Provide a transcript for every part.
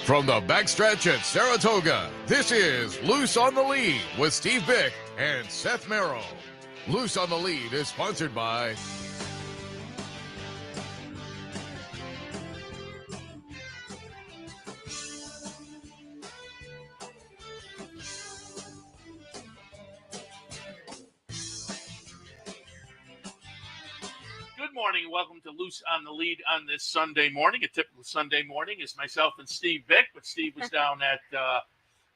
From the backstretch at Saratoga, this is Loose on the Lead with Steve Byk and Seth Merrow. Loose on the Lead is sponsored by Good morning. Welcome to Loose on the Lead on this Sunday morning. A typical Sunday morning is myself and Steve Byk, but Steve was down at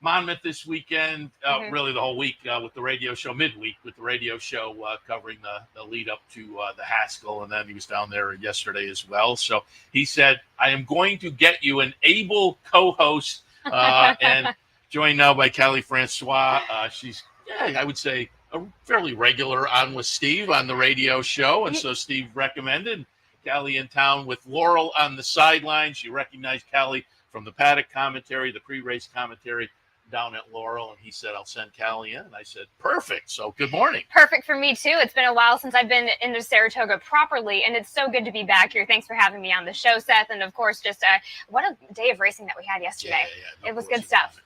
Monmouth this weekend, really the whole week with the radio show, midweek with the radio show covering the lead up to the Haskell, and then he was down there yesterday as well. So he said, I am going to get you an able co-host, and joined now by Kali Francois. She's, I would say, a fairly regular on with Steve on the radio show. And so Steve recommended Kali in town with Laurel on the sidelines. You recognize Kali from the paddock commentary, the pre-race commentary down at Laurel. And he said, I'll send Kali in. And I said, perfect. So good morning. Perfect for me too. It's been a while since I've been into Saratoga properly, and it's so good to be back here. Thanks for having me on the show, Seth. And of course, just what a day of racing that we had yesterday. It was good stuff.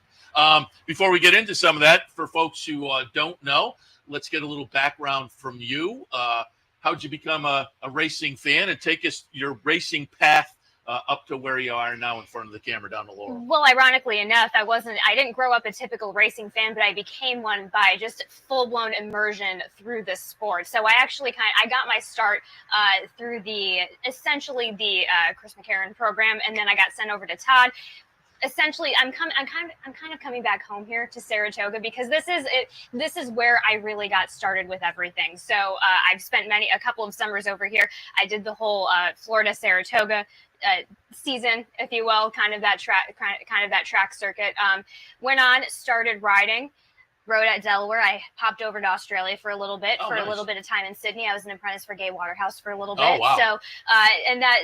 Before we get into some of that, for folks who don't know, let's get a little background from you. How'd you become a racing fan, and take us your racing path up to where you are now in front of the camera down the Laurel? Well, ironically enough, I didn't grow up a typical racing fan, but I became one by just full-blown immersion through this sport. So I actually I got my start through essentially the Chris McCarron program, and then I got sent over to Todd. Essentially, I'm kind of coming back home here to Saratoga because this is where I really got started with everything. So I've spent a couple of summers over here. I did the whole Florida Saratoga season, if you will, kind of that track circuit. Went on, started riding. Rode at Delaware. I popped over to Australia for a little bit, a little bit of time in Sydney. I was an apprentice for Gay Waterhouse for a little bit. Oh, wow.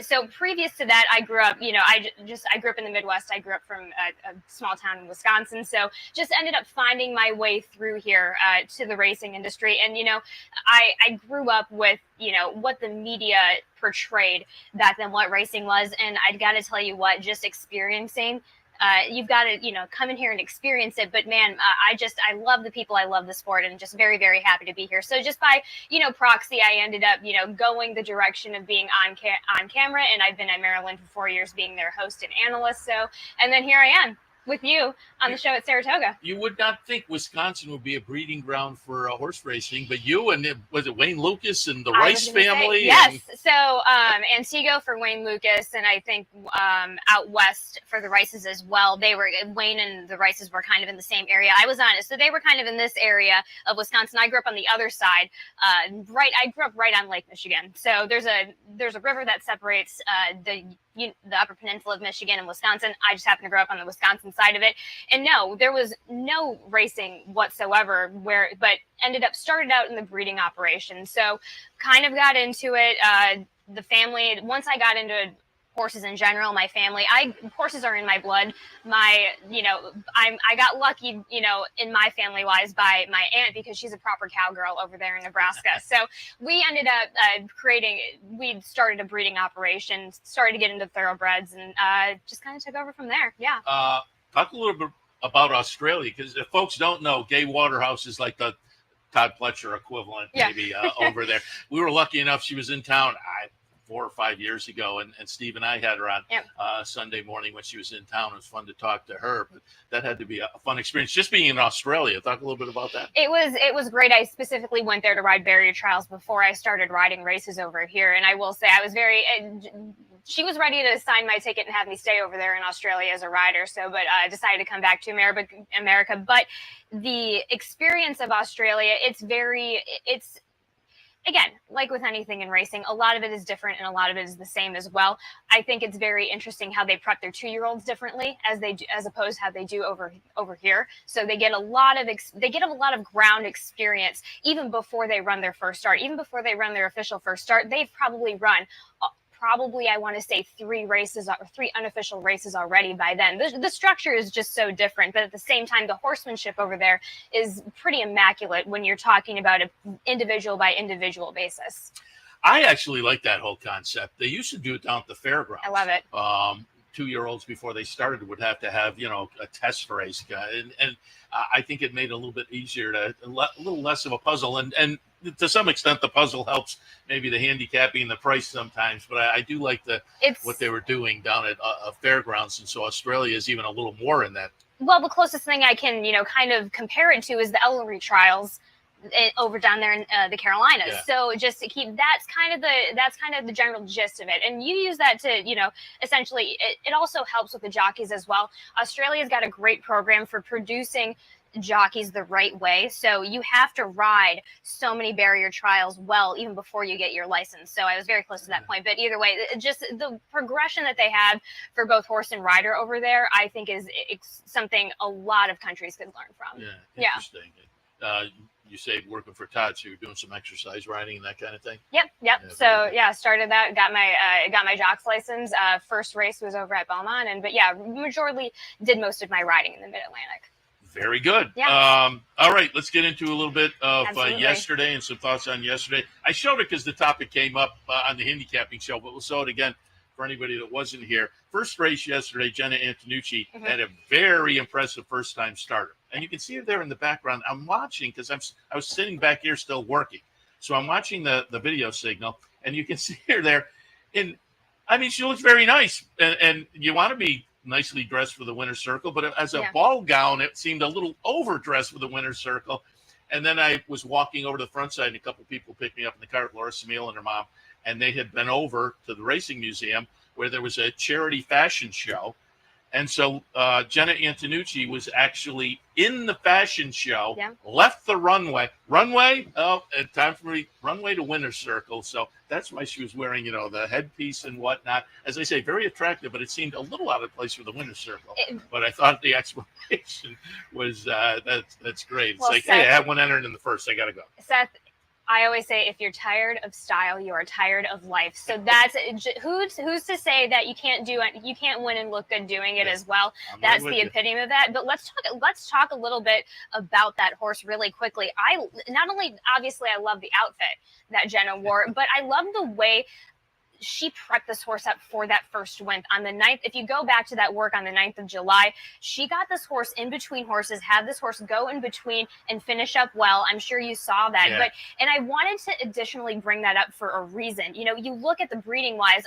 So previous to that, I grew up, I grew up in the Midwest. I grew up from a small town in Wisconsin. So just ended up finding my way through here to the racing industry. And, I grew up with, what the media portrayed back then, what racing was. And I got to tell you what, just experiencing you've got to, come in here and experience it. But man, I love the people. I love the sport, and just very, very happy to be here. So just by, proxy, I ended up, going the direction of being on camera. And I've been at Maryland for 4 years, being their host and analyst. So, and then here I am with you on the show at Saratoga. You would not think Wisconsin would be a breeding ground for horse racing, but you and was it Wayne Lucas and the Rice family? Yes. So Antigo for Wayne Lucas, and I think out west for the Rices as well. Wayne and the Rices were kind of in the same area. I was on it, so they were kind of in this area of Wisconsin. I grew up on the other side. I grew up right on Lake Michigan. So there's a river that separates the Upper Peninsula of Michigan and Wisconsin. I just happened to grow up on the Wisconsin side of it. And no, there was no racing whatsoever but started out in the breeding operation. So kind of got into it. The family, once I got into horses in general, my family, horses are in my blood. I got lucky, in my family wise by my aunt, because she's a proper cowgirl over there in Nebraska. So we ended up we started a breeding operation, started to get into thoroughbreds, and just kind of took over from there. Yeah. Talk a little bit about Australia, because if folks don't know, Gay Waterhouse is like the Todd Pletcher equivalent, maybe over there. We were lucky enough; she was in town 4 or 5 years ago, and Steve and I had her on Sunday morning when she was in town. It was fun to talk to her, but that had to be a fun experience just being in Australia. Talk a little bit about that. It was great. I specifically went there to ride barrier trials before I started riding races over here, and I will say I was she was ready to sign my ticket and have me stay over there in Australia as a rider. So, but I decided to come back to America. But the experience of Australia, it's again, like with anything in racing, a lot of it is different and a lot of it is the same as well. I think it's very interesting how they prep their 2-year-olds differently as opposed to how they do over here. So they get a lot of ground experience even before they run their first start, even before they run their official first start. They've probably run I want to say 3 unofficial races already by then. The structure is just so different, but at the same time, the horsemanship over there is pretty immaculate when you're talking about an individual by individual basis. I actually like that whole concept. They used to do it down at the fairgrounds. I love it. 2-year-olds before they started would have to have, a test race guy. And I think it made it a little bit easier a little less of a puzzle. And to some extent, the puzzle helps maybe the handicapping and the price sometimes. But I do like what they were doing down at fairgrounds. And so Australia is even a little more in that. Well, the closest thing I can, kind of compare it to is the Ellery trials over down there in the Carolinas. Yeah. So just to keep, that's kind of the general gist of it. And you use that to, essentially it also helps with the jockeys as well. Australia's got a great program for producing jockeys the right way. So you have to ride so many barrier trials well, even before you get your license. So I was very close to that point, but either way, just the progression that they have for both horse and rider over there, I think is something a lot of countries could learn from. Yeah. Interesting. You say working for Todd, so you're doing some exercise riding and that kind of thing. Yep. Yeah, so started that, got my jock's license. First race was over at Belmont, but majorly did most of my riding in the Mid-Atlantic. Very good. Yeah. All right, let's get into a little bit of yesterday and some thoughts on yesterday. I showed it because the topic came up on the handicapping show, but we'll show it again for anybody that wasn't here. First race yesterday, Jenna Antonucci had a very impressive first-time starter. And you can see her there in the background. I'm watching because I was sitting back here still working. So I'm watching the video signal, and you can see her there. And, she looks very nice. And you want to be nicely dressed for the winner's circle, but as a ball gown, it seemed a little overdressed for the winner's circle. And then I was walking over to the front side, and a couple people picked me up in the cart, Laura Samil and her mom, and they had been over to the racing museum where there was a charity fashion show. And so Jenna Antonucci was actually in the fashion show, left the runway, time for me, runway to winner's circle. So that's why she was wearing, the headpiece and whatnot. As I say, very attractive, but it seemed a little out of place for the winner's circle. But I thought the explanation was that's great. It's like, Seth, hey, I had one entered in the first. I got to go. Seth, I always say, if you're tired of style, you are tired of life. So that's who's to say that you can't win and look good doing it as well. That's the epitome of that. But let's talk a little bit about that horse really quickly. I not only obviously I love the outfit that Jenna wore, but I love the way she prepped this horse up for that first win on the 9th. If you go back to that work on the 9th of July, she got this horse in between horses, had this horse go in between and finish up well. I'm sure you saw that. Yeah. And I wanted to additionally bring that up for a reason. You look at the breeding wise,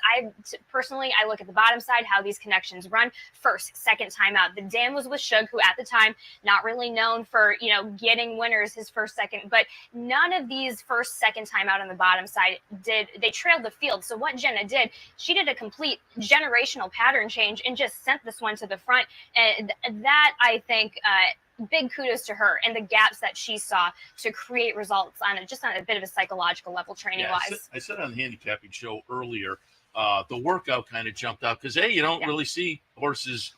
personally, I look at the bottom side, how these connections run. First, second time out. The dam was with Shug, who at the time, not really known for, getting winners his first, second, but none of these first, second time out on the bottom side they trailed the field. So what Jenna did, she did a complete generational pattern change and just sent this one to the front. And that, I think, big kudos to her and the gaps that she saw to create results on a bit of a psychological level training wise. I said on the handicapping show earlier, the workout kind of jumped out because you don't really see horses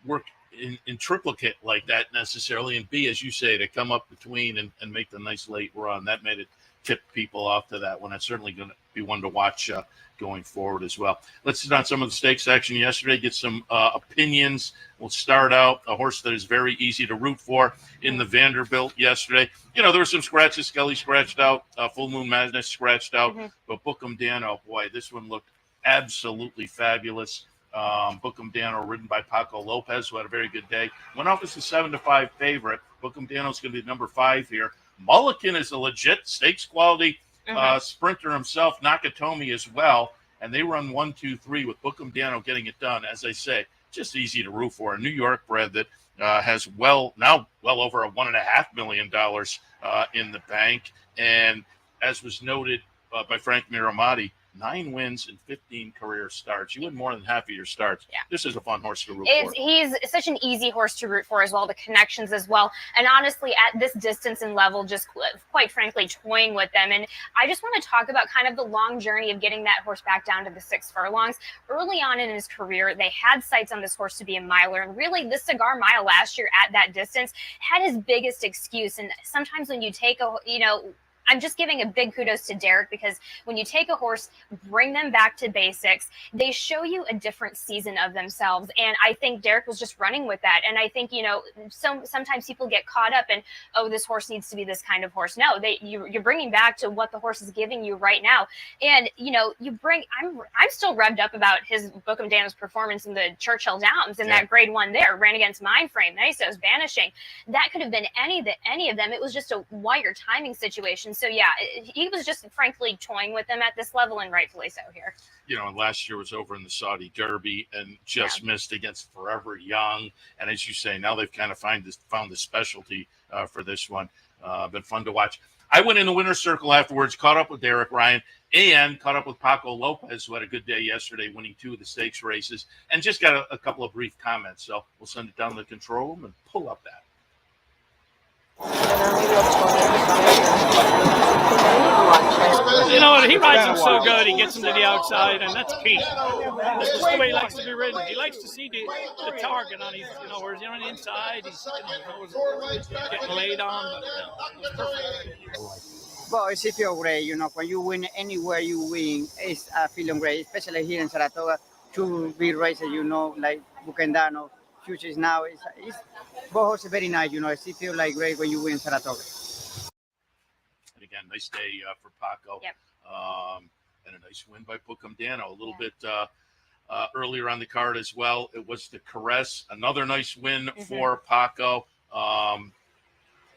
work in triplicate like that necessarily, and B, as you say, to come up between and make the nice late run, that made it tip people off to that one. It's certainly going to be one to watch going forward as well. Let's sit on some of the stakes action yesterday, get some opinions. We'll start out a horse that is very easy to root for in the Vanderbilt yesterday. There were some scratches. Skelly scratched out, Full Moon Madness scratched out, but Bookham Dano, boy, this one looked absolutely fabulous. Bookham Dano, ridden by Paco Lopez, who had a very good day. Went off as a 7-5 favorite. Bookham Dano is going to be number 5 here. Mulligan is a legit stakes quality sprinter himself. Nakatomi as well. And they run 1, 2, 3 with Bookham Dano getting it done. As I say, just easy to root for. A New York bred that has well over a $1.5 million in the bank. And as was noted by Frank Miramati, 9 wins and 15 career starts. You win more than half of your starts. Yeah. This is a fun horse to root for. He's such an easy horse to root for as well, the connections as well. And honestly, at this distance and level, just quite frankly, toying with them. And I just want to talk about kind of the long journey of getting that horse back down to the 6 furlongs. Early on in his career, they had sights on this horse to be a miler. And really, the Cigar Mile last year at that distance had his biggest excuse. And sometimes when you take I'm just giving a big kudos to Derek, because when you take a horse, bring them back to basics, they show you a different season of themselves. And I think Derek was just running with that. And I think, sometimes people get caught up in, oh, this horse needs to be this kind of horse. No, you're bringing back to what the horse is giving you right now. And, I'm still revved up about his Bookham Dano's performance in the Churchill Downs in that grade 1 there, ran against Mindframe, Nisos, Vanishing. That could have been any of them. It was just a wire timing situation. So yeah, he was just frankly toying with them at this level, and rightfully so here. Last year was over in the Saudi Derby and just missed against Forever Young. And as you say, now they've kind of found the specialty for this one. Been fun to watch. I went in the winner's circle afterwards, caught up with Derek Ryan, and caught up with Paco Lopez, who had a good day yesterday, winning 2 of the stakes races, and just got a couple of brief comments. So we'll send it down to the control room and pull up that. He rides them so good. He gets them to the outside, and that's key. That's just the way he likes to be ridden. He likes to see the target on his, whereas on the inside, he's getting laid on. But, it's perfect. Well, it's feel great. When you win anywhere you win, it's feeling great, especially here in Saratoga. 2 big races, like Byk and Dano, Futures now. It's both horses very nice. It feels like great when you win Saratoga. And again, nice day for Paco. Yep. And a nice win by Bookham Dano. A little bit earlier on the card as well. It was the Caress. Another nice win for Paco.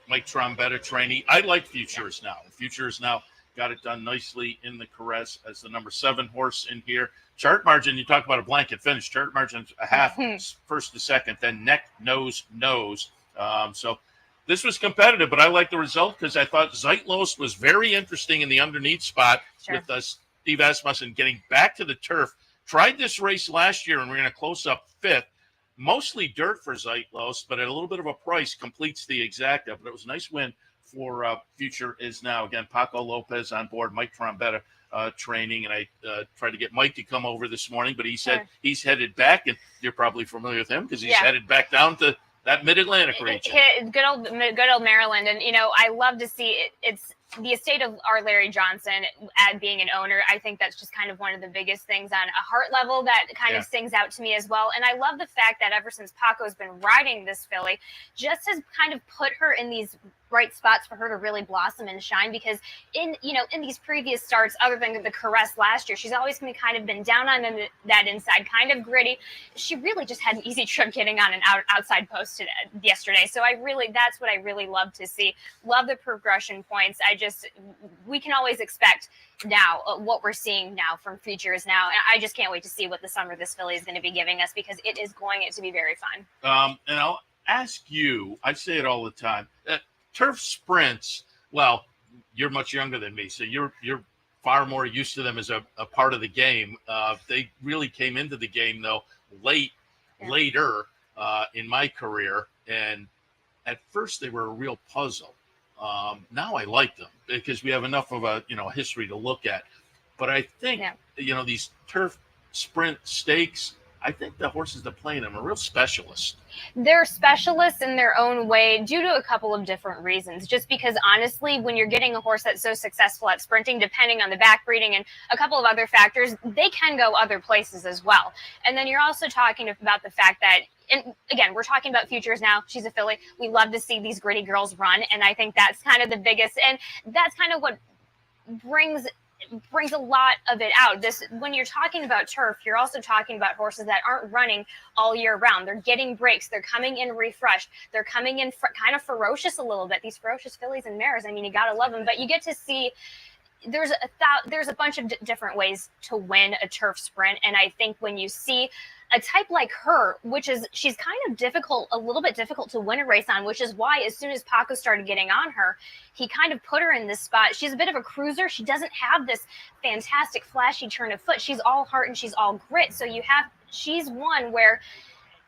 Mike Trombetta trainee. I like Futures now. Futures now got it done nicely in the Caress as the number 7 horse in here. Chart margin, you talk about a blanket finish. Chart margin a half, first to second, then neck, nose. So this was competitive, but I like the result because I thought Zeitlos was very interesting in the underneath spot with Steve Asmussen getting back to the turf. Tried this race last year and ran a close-up 5th. Mostly dirt for Zeitlos, but at a little bit of a price, completes the exacta. But it was a nice win for Future is now. Again, Paco Lopez on board, Mike Trombetta training. And I tried to get Mike to come over this morning, but he said he's headed back. And you're probably familiar with him because he's headed back down to that Mid-Atlantic region. Good old Maryland. And, I love to see it. It's the estate of our Larry Johnson being an owner. I think that's just kind of one of the biggest things on a heart level that kind of sings out to me as well. And I love the fact that ever since Paco's been riding this filly, just has kind of put her in these right spots for her to really blossom and shine, because in these previous starts, other than the Caress last year, she's always kind of been down on that inside, kind of gritty. She really just had an easy trip getting on an outside post yesterday. So that's what I really love to see. Love the progression points. We can always expect now what we're seeing now from Futures now. And I just can't wait to see what the summer this filly is going to be giving us, because it is going to be very fun. And I'll ask you, I say it all the time, turf sprints, well, you're much younger than me, so you're far more used to them as a part of the game. They really came into the game, though, later in my career, and at first they were a real puzzle. Now I like them because we have enough of a history to look at. But I think these turf sprint stakes, I think the horses that play in them are real specialists. They're specialists in their own way due to a couple of different reasons. Just because, honestly, when you're getting a horse that's so successful at sprinting, depending on the backbreeding and a couple of other factors, they can go other places as well. And then you're also talking about the fact that, and again, we're talking about Futures now. She's a filly. We love to see these gritty girls run, and I think that's kind of the biggest, and that's kind of what brings a lot of it out. When you're talking about turf, you're also talking about horses that aren't running all year round. They're getting breaks. They're coming in refreshed. They're coming in kind of ferocious a little bit. These ferocious fillies and mares, I mean, you gotta love them. But you get to see there's a bunch of different ways to win a turf sprint, and I think when you see a type like her, she's kind of a little bit difficult to win a race on, which is why as soon as Paco started getting on her, he kind of put her in this spot. She's a bit of a cruiser. She doesn't have this fantastic flashy turn of foot. She's all heart and she's all grit. So she's one where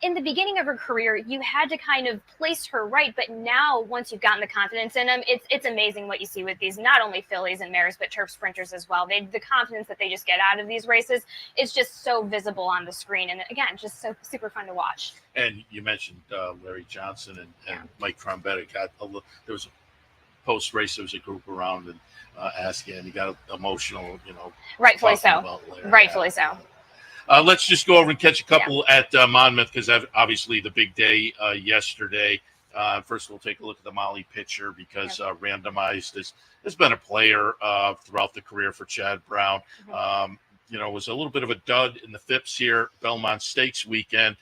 in the beginning of her career, you had to kind of place her right. But now, once you've gotten the confidence in them, it's amazing what you see with these, not only fillies and mares, but turf sprinters as well. The confidence that they just get out of these races is just so visible on the screen. And again, just so super fun to watch. And you mentioned Larry Johnson and Mike Trombetta. There was post race there was a group around and asking, and he got emotional, Rightfully talking so. about Larry. Rightfully so. Let's just go over and catch a couple at Monmouth, because obviously the big day yesterday. First, we'll take a look at the Molly pitcher, because randomized has been a player throughout the career for Chad Brown. Was a little bit of a dud in the Phipps here, Belmont Stakes weekend,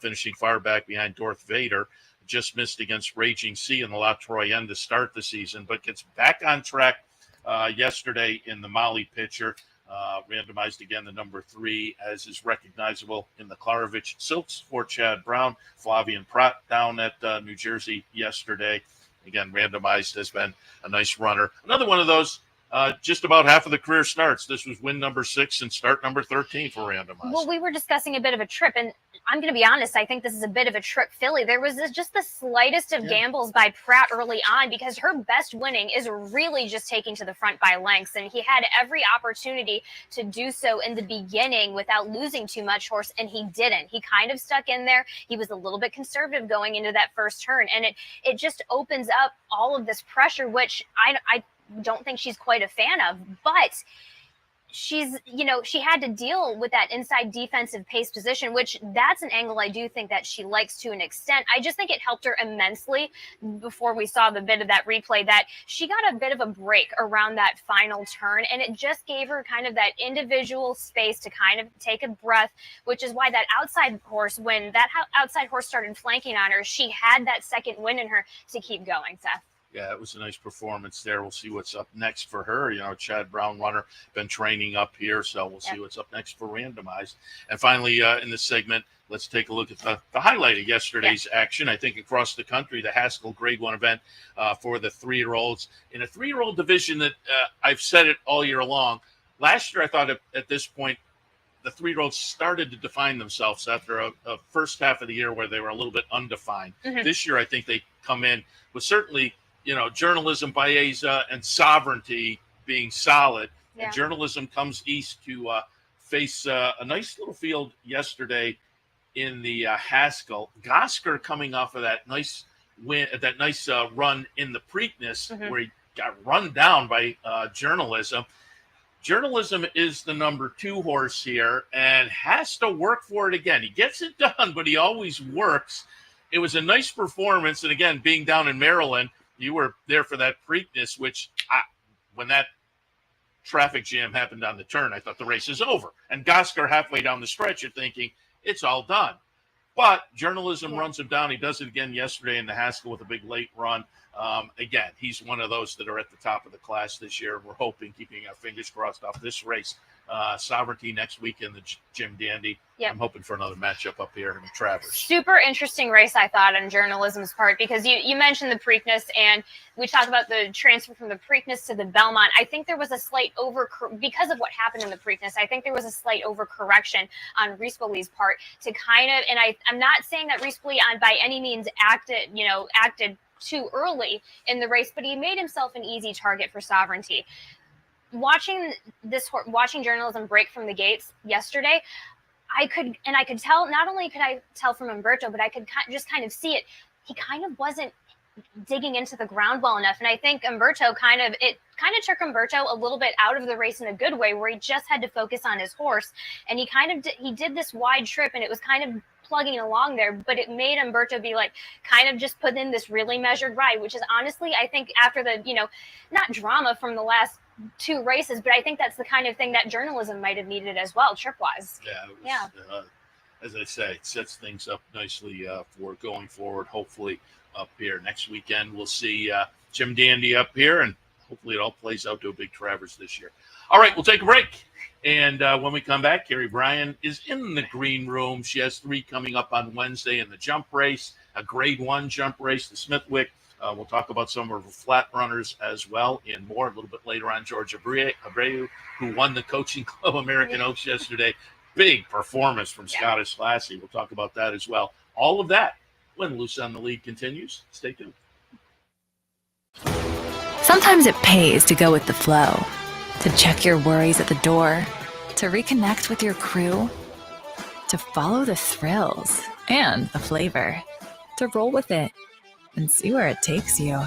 finishing far back behind Darth Vader. Just missed against Raging Sea in the La Troyenne to start the season, but gets back on track yesterday in the Molly pitcher. Randomized again, the number 3, as is recognizable in the Klarovich Silks for Chad Brown. Flavian Pratt down at New Jersey yesterday. Again, randomized has been a nice runner. Another one of those, just about half of the career starts. This was win number 6 and start number 13 for randomized. Well, we were discussing a bit of a trip, and I'm going to be honest, I think this is a bit of a trip filly. There was just the slightest of gambles by Pratt early on, because her best winning is really just taking to the front by lengths, and he had every opportunity to do so in the beginning without losing too much horse, and he didn't. He kind of stuck in there. He was a little bit conservative going into that first turn, and it just opens up all of this pressure, which I don't think she's quite a fan of, but she's, she had to deal with that inside defensive pace position, which that's an angle I do think that she likes to an extent. I just think it helped her immensely before we saw the bit of that replay that she got a bit of a break around that final turn, and it just gave her kind of that individual space to kind of take a breath, which is why that outside horse, when that outside horse started flanking on her, she had that second win in her to keep going, Seth. Yeah, it was a nice performance there. We'll see what's up next for her. Chad Brown runner, been training up here, so we'll see what's up next for randomized. And finally, in this segment, let's take a look at the highlight of yesterday's action. I think across the country, the Haskell Grade 1 event for the 3-year-olds. In a 3-year-old division that I've said it all year long. Last year, I thought at this point, the 3-year-olds started to define themselves after a first half of the year where they were a little bit undefined. This year, I think they come in with certainly – Journalism, Baeza, and Sovereignty being solid. Yeah. And Journalism comes east to face a nice little field yesterday in the Haskell. Gosker coming off of that nice win, that nice run in the Preakness, where he got run down by Journalism. Journalism is the number 2 horse here and has to work for it again. He gets it done, but he always works. It was a nice performance, and again, being down in Maryland, you were there for that Preakness, which when that traffic jam happened on the turn, I thought the race is over. And Gosker halfway down the stretch, you're thinking it's all done. But Journalism runs him down. He does it again yesterday in the Haskell with a big late run. Again, he's one of those that are at the top of the class this year. We're hoping, keeping our fingers crossed off this race. Sovereignty next week in the Jim Dandy. Yep. I'm hoping for another matchup up here in the Travers. Super interesting race, I thought, on Journalism's part, because you mentioned the Preakness, and we talked about the transfer from the Preakness to the Belmont. I think there was a slight because of what happened in the Preakness, I think there was a slight overcorrection on Rispoli's part to kind of, and I'm not saying that Rispoli by any means acted too early in the race, but he made himself an easy target for Sovereignty. Watching Journalism break from the gates yesterday, I could tell, not only could I tell from Umberto, but I could just kind of see it. He kind of wasn't digging into the ground well enough. And I think Umberto kind of took Umberto a little bit out of the race in a good way, where he just had to focus on his horse. And he did this wide trip, and it was kind of plugging along there, but it made Umberto be like, kind of just put in this really measured ride, which is honestly, I think after the, not drama from the last 2 races, but I think that's the kind of thing that Journalism might have needed as well, trip-wise. As I say, it sets things up nicely for going forward, hopefully up here. Next weekend, we'll see Jim Dandy up here, and hopefully it all plays out to a big Travers this year. All right, we'll take a break. And when we come back, Keri Brion is in the green room. She has 3 coming up on Wednesday in the jump race, a grade 1 jump race, the Smithwick. We'll talk about some of her flat runners as well and more a little bit later on. George Abreu, who won the Coaching Club American Oaks yesterday. Big performance from Scottish Lassie. We'll talk about that as well. All of that when Loose on the Lead continues. Stay tuned. Sometimes it pays to go with the flow, to check your worries at the door, to reconnect with your crew, to follow the thrills and the flavor, to roll with it and see where it takes you.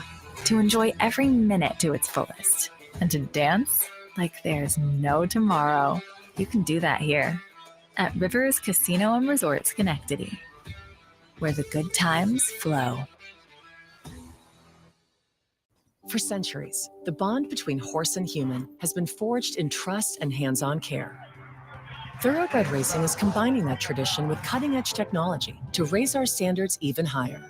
to enjoy every minute to its fullest, and to dance like there's no tomorrow. You can do that here at Rivers Casino and Resort Schenectady, where the good times flow. For centuries, the bond between horse and human has been forged in trust and hands-on care. Thoroughbred racing is combining that tradition with cutting-edge technology to raise our standards even higher.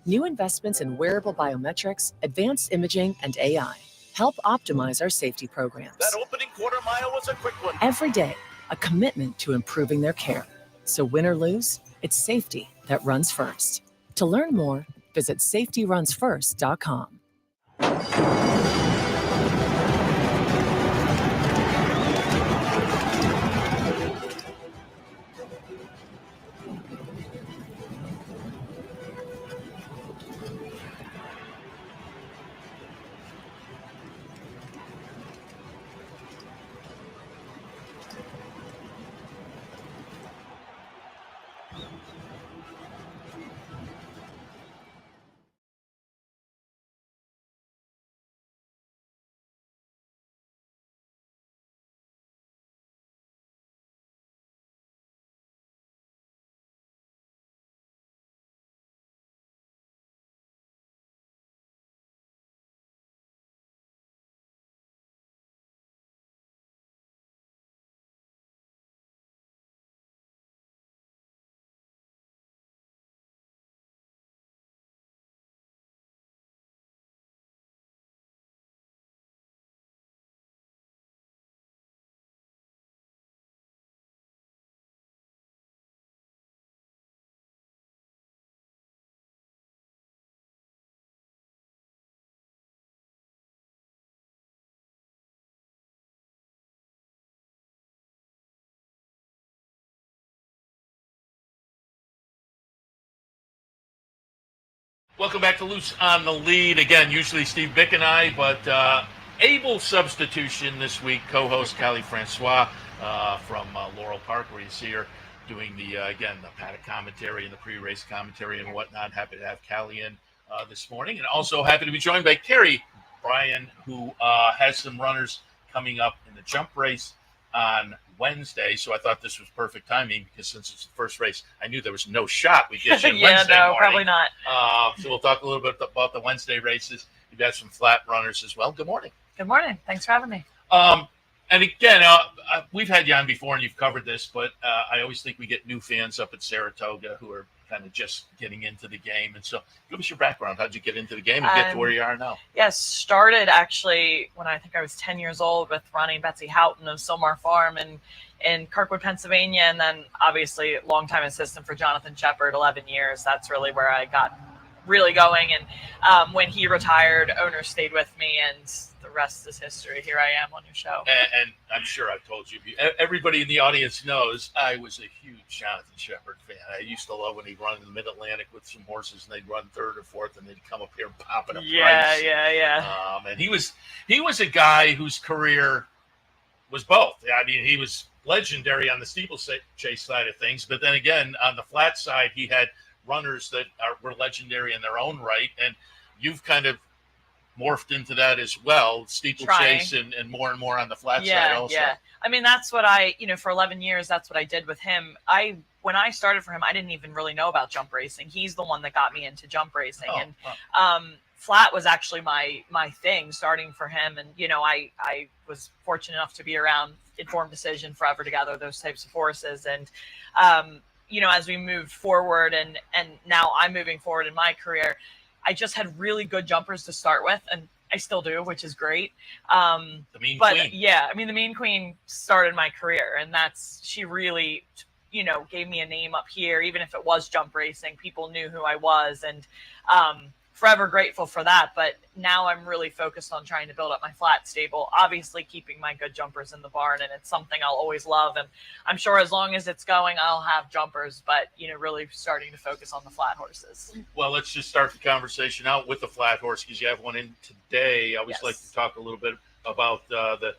New investments in wearable biometrics, advanced imaging, and AI help optimize our safety programs. That opening quarter mile was a quick one. Every day, a commitment to improving their care. So win or lose, it's safety that runs first. To learn more, visit safetyrunsfirst.com. Welcome back to Loose on the Lead. Again, usually Steve Byk and I, but able substitution this week. Co-host Kali Francois from Laurel Park, where you see her doing the paddock commentary and the pre-race commentary and whatnot. Happy to have Kali in this morning, and also happy to be joined by Carrie Brian, who has some runners coming up in the jump race on Wednesday. So I thought this was perfect timing, because since it's the first race, I knew there was no shot we'd get you on Wednesday morning. Probably not. So we'll talk a little bit about the Wednesday races. You've got some flat runners as well. Good morning. Good morning. Thanks for having me. And again, we've had you on before and you've covered this, but I always think we get new fans up at Saratoga who are kind of just getting into the game. And so give us your background. How'd you get into the game and get to where you are now? Yes, started actually when I think I was 10 years old with running Betsy Houghton of Silmar Farm in Kirkwood, Pennsylvania. And then obviously longtime assistant for Jonathan Shepard, 11 years. That's really where I got really going. And when he retired, owner stayed with me, and the rest is history. Here I am on your show. And I'm sure I've told you, everybody in the audience knows I was a huge Jonathan Shepard fan. I used to love when he'd run in the Mid-Atlantic with some horses, and they'd run third or fourth, and they'd come up here and pop it up. Yeah. And he was a guy whose career was both. I mean, he was legendary on the steeplechase side of things, but then again, on the flat side, he had runners that were legendary in their own right, and you've kind of morphed into that as well, steeplechase and more on the flat side also. Yeah. I mean, that's what for 11 years, that's what I did with him. When I started for him, I didn't even really know about jump racing. He's the one that got me into jump racing. Flat was actually my thing starting for him. And, I was fortunate enough to be around Informed Decision, Forever Together, those types of horses. And, as we moved forward and now I'm moving forward in my career, I just had really good jumpers to start with, and I still do, which is great. The Mean Queen. Yeah, I mean, the Mean Queen started my career, and she really, gave me a name up here. Even if it was jump racing, people knew who I was, and forever grateful for that. But now I'm really focused on trying to build up my flat stable, obviously keeping my good jumpers in the barn, and it's something I'll always love. And I'm sure as long as it's going, I'll have jumpers, but, really starting to focus on the flat horses. Well, let's just start the conversation out with the flat horse, because you have one in today. I always like to talk a little bit about the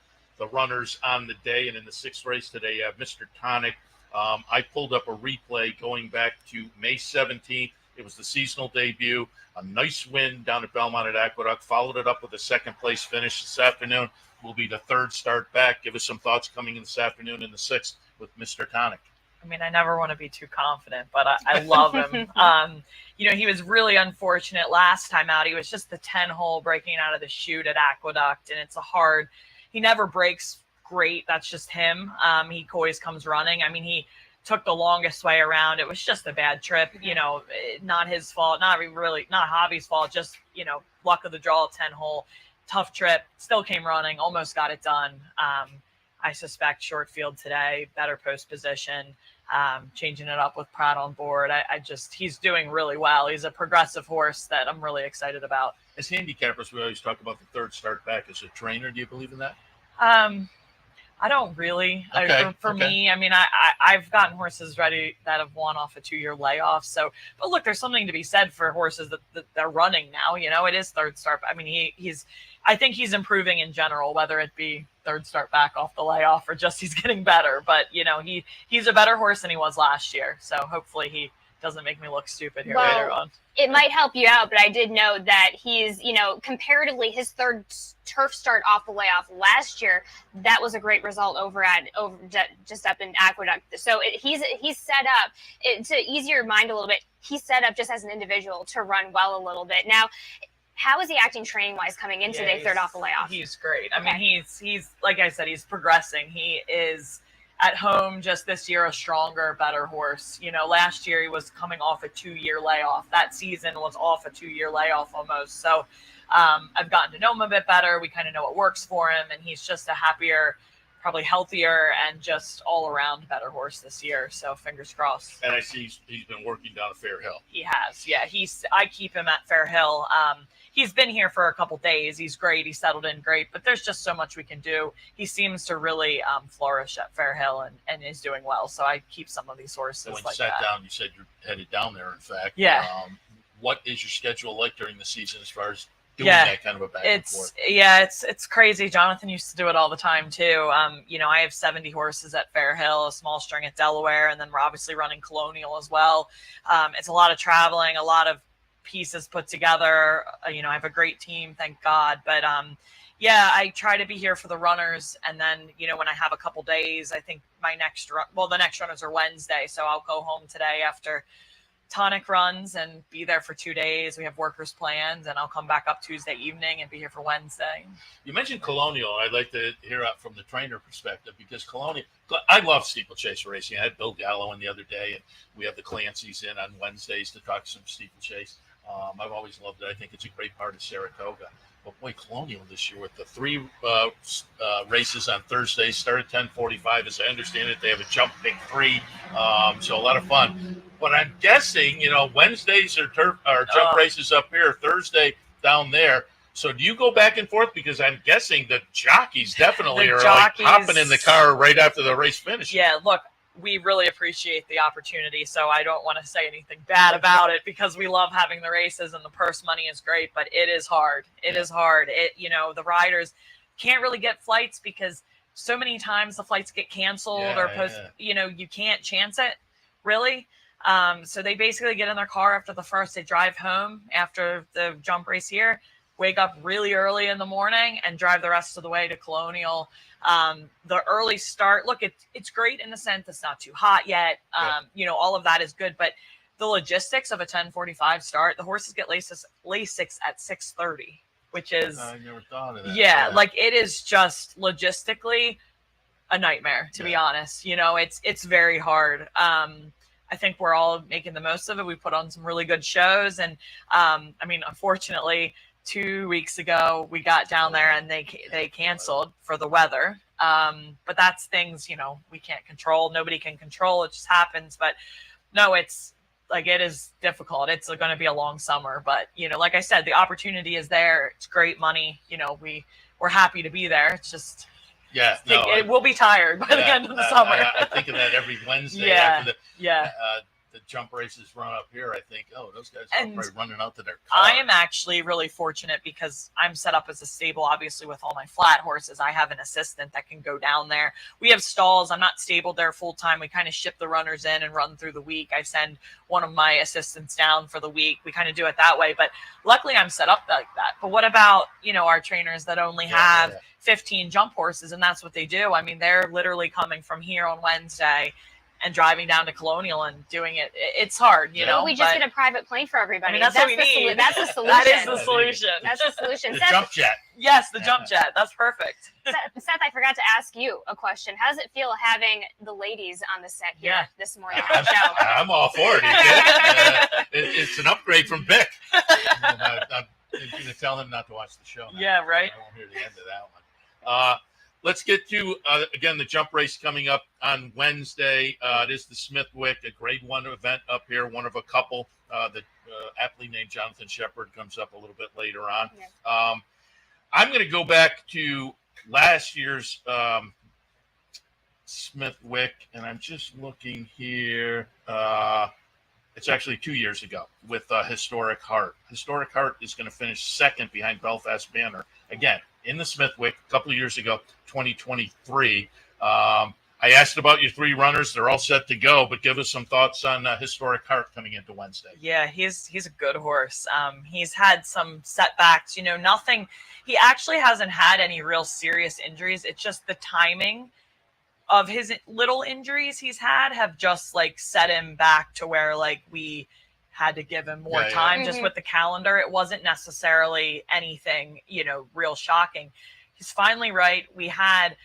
runners on the day, and in the sixth race today, you have Mr. Tonic. I pulled up a replay going back to May 17th. It was the seasonal debut, a nice win down at Belmont at Aqueduct, followed it up with a second-place finish this afternoon. Will be the third start back. Give us some thoughts coming in this afternoon in the 6th with Mr. Tonic. I mean, I never want to be too confident, but I love him. He was really unfortunate last time out. He was just the 10-hole breaking out of the chute at Aqueduct, and it's he never breaks great. That's just him. He always comes running. I mean, he took the longest way around. It was just a bad trip, not his fault, not Hobby's fault, just, luck of the draw, 10-hole, tough trip, still came running, almost got it done. I suspect short field today, better post position, changing it up with Pratt on board. He's doing really well. He's a progressive horse that I'm really excited about. As handicappers, we always talk about the third start back. As a trainer, do you believe in that? I don't really. Okay. For me, I mean, I've gotten horses ready that have won off a 2-year layoff. So, but look, there's something to be said for horses that they're running now. It is third start. I mean, I think he's improving in general, whether it be third start back off the layoff or just he's getting better. But he's a better horse than he was last year. So hopefully he doesn't make me look stupid here later on. It might help you out, but I did know that he's, comparatively his third turf start off the layoff last year, that was a great result just up in Aqueduct. So he's set up to ease your mind a little bit. He's set up just as an individual to run well a little bit. Now, how is he acting training wise coming in today, third off the layoff? He's great. I mean, he's like I said, he's progressing. He is at home just this year a stronger, better horse. Last year he was coming off a 2-year layoff. That season was off a 2-year layoff almost. So I've gotten to know him a bit better. We kind of know what works for him, and he's just a happier, probably healthier, and just all around better horse this year. So fingers crossed. And I see he's been working down at Fair Hill. He has, yeah. I keep him at Fair Hill. He's been here for a couple days. He's great. He settled in great, but there's just so much we can do. He seems to really flourish at Fair Hill and is doing well. So I keep some of these horses so when like you sat that. down, you said you're headed down there, in fact. Yeah. What is your schedule like during the season as far as doing that kind of a back and forth? It's crazy. Jonathan used to do it all the time too. I have 70 horses at Fair Hill, a small string at Delaware, and then we're obviously running Colonial as well. It's a lot of traveling, a lot of pieces put together. I have a great team, thank God. But I try to be here for the runners, and then when I have a couple days, I think the next runners are Wednesday, so I'll go home today after Tonic runs and be there for 2 days. We have workers plans, and I'll come back up Tuesday evening and be here for Wednesday. You mentioned Colonial. I'd like to hear out from the trainer perspective, because Colonial, I love steeplechase racing. I had Bill Gallo in the other day, and we have the Clancy's in on Wednesdays to talk some steeplechase. I've always loved it. I think it's a great part of Saratoga. But boy, Colonial this year with the 3 races on Thursday, start at 10:45. As I understand it, they have a jump pick 3, so a lot of fun. But I'm guessing, Wednesdays are jump races up here, Thursday down there. So do you go back and forth? Because I'm guessing the jockeys definitely are like hopping in the car right after the race finishes. Yeah, look, we really appreciate the opportunity, so I don't want to say anything bad about it, because we love having the races and the purse money is great, but it is hard. It is hard. The riders can't really get flights because so many times the flights get canceled or post, you can't chance it really. So they basically get in their car after the first, they drive home after the jump race here, wake up really early in the morning and drive the rest of the way to Colonial. The early start, look, it's great in the sense it's not too hot yet. All of that is good, but the logistics of a 10:45 start, the horses get Lasix at 6:30, which is, I never thought of that. Yeah, like it is just logistically a nightmare, to be honest. It's very hard. I think we're all making the most of it. We put on some really good shows, and unfortunately, 2 weeks ago we got down there and they canceled for the weather. But that's things we can't control. Nobody can control. It just happens. But no, it's like it is difficult. It's going to be a long summer. But like I said, the opportunity is there. It's great money. We're happy to be there. It's just. Yeah, we'll be tired by the end of the summer. I think of that every Wednesday after the jump races run up here, I think, oh, those guys are And probably running out to their car. I am actually really fortunate because I'm set up as a stable, obviously, with all my flat horses. I have an assistant that can go down there. We have stalls. I'm not stabled there full time. We kind of ship the runners in and run through the week. I send one of my assistants down for the week. We kind of do it that way. But luckily, I'm set up like that. But what about, our trainers that only have 15 jump horses, and that's what they do? I mean, they're literally coming from here on Wednesday and driving down to Colonial and doing it. It's hard, We just get a private plane for everybody. I mean, that's what we need. That's the solution. That is the solution. That's the solution. The Seth, jump jet. Yes, the jump jet. That's perfect. Seth, I forgot to ask you a question. How does it feel having the ladies on the set here this morning on the show? I'm all for it. It's an upgrade from Byk. I'm going to tell him not to watch the show now. Yeah, right. I won't hear the end of that one. Let's get to, again, the jump race coming up on Wednesday. It is the Smithwick, a grade 1 event up here, one of a couple. The aptly named Jonathan Shepard comes up a little bit later on. Yeah. I'm going to go back to last year's Smithwick, and I'm just looking here. It's actually 2 years ago with Historic Heart. Historic Heart is going to finish second behind Belfast Banner. Again, in the Smithwick a couple of years ago, 2023. I asked about your 3 runners. They're all set to go, but give us some thoughts on Historic Heart coming into Wednesday. Yeah, he's a good horse. He's had some setbacks, nothing. He actually hasn't had any real serious injuries. It's just the timing of his little injuries he's had have just set him back to where we had to give him more time just with the calendar. It wasn't necessarily anything, real shocking. He's finally right. We had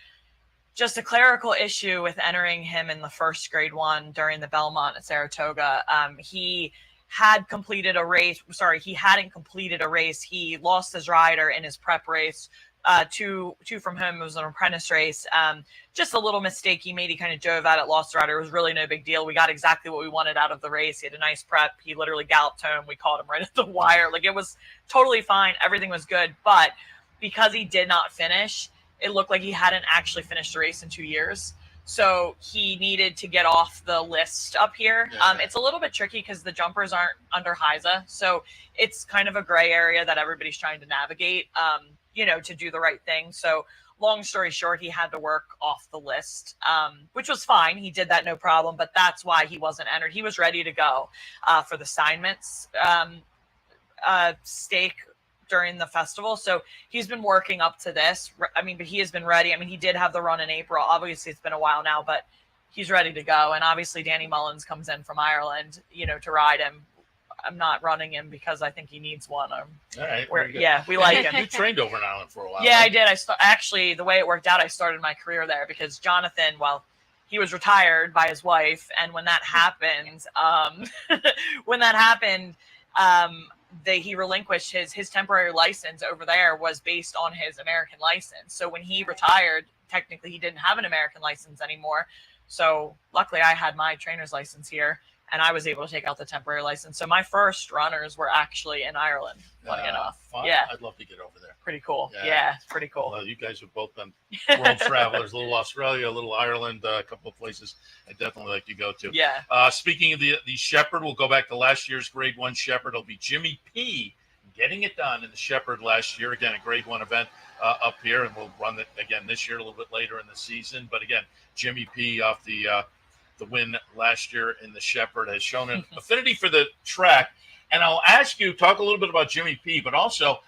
just a clerical issue with entering him in the first grade 1 during the Belmont at Saratoga. He had completed a race. Sorry, he hadn't completed a race. He lost his rider in his prep race. Two from him. It was an apprentice race. Just a little mistake he made. He kind of drove out at lost rider. It was really no big deal. We got exactly what we wanted out of the race. He had a nice prep. He literally galloped home. We caught him right at the wire. It was totally fine. Everything was good. But because he did not finish, it looked like he hadn't actually finished the race in 2 years. So he needed to get off the list up here. It's a little bit tricky because the jumpers aren't under HISA. So it's kind of a gray area that everybody's trying to navigate, to do the right thing. So long story short, he had to work off the list, which was fine. He did that no problem, but that's why he wasn't entered. He was ready to go for the assignments stake during the festival. So he's been working up to this. But he has been ready. He did have the run in April. Obviously, it's been a while now, but he's ready to go. And obviously, Danny Mullins comes in from Ireland, to ride him. I'm not running him because I think he needs one. All right. We like him. You trained over in Ireland for a while. Yeah, right? I did. Actually, the way it worked out, I started my career there because Jonathan, he was retired by his wife. And when that happened, he relinquished his temporary license over there was based on his American license. So when he retired, technically he didn't have an American license anymore. So luckily I had my trainer's license here and I was able to take out the temporary license. So my first runners were actually in Ireland, funny enough. Fun. Yeah. I'd love to get over there. Pretty cool. Yeah, it's pretty cool. Well, you guys have both been world travelers, a little Australia, a little Ireland, a couple of places I'd definitely like to go to. Yeah. Speaking of the Shepherd, we'll go back to last year's grade 1 Shepherd. It'll be Jimmy P getting it done in the Shepherd last year. Again, a grade 1 event up here, and we'll run it again this year a little bit later in the season. But again, Jimmy P off the win last year in the Shepherd has shown an affinity for the track. And I'll ask you, talk a little bit about Jimmy P, but also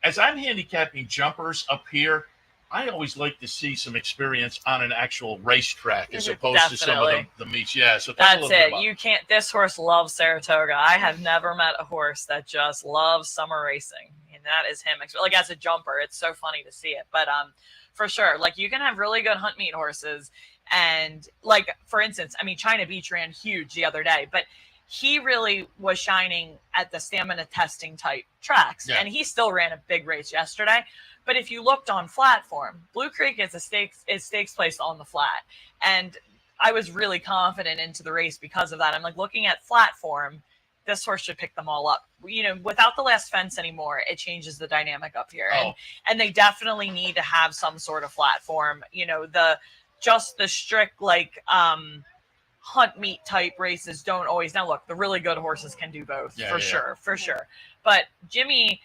as I'm handicapping jumpers up here, I always like to see some experience on an actual racetrack as opposed to some of the meets. Yeah, so that's it. You can't. This horse loves Saratoga. I have never met a horse that just loves summer racing, and that is him. As a jumper, it's so funny to see it. But for sure, you can have really good hunt meet horses, and for instance, China Beach ran huge the other day, but he really was shining at the stamina testing type tracks, and he still ran a big race yesterday. But if you looked on flat form, Blue Creek is stakes placed on the flat. And I was really confident into the race because of that. I'm looking at flat form, this horse should pick them all up. Without the last fence anymore, it changes the dynamic up here. And they definitely need to have some sort of flat form. The strict hunt meet type races don't always. Now look, the really good horses can do both for sure. But Jimmy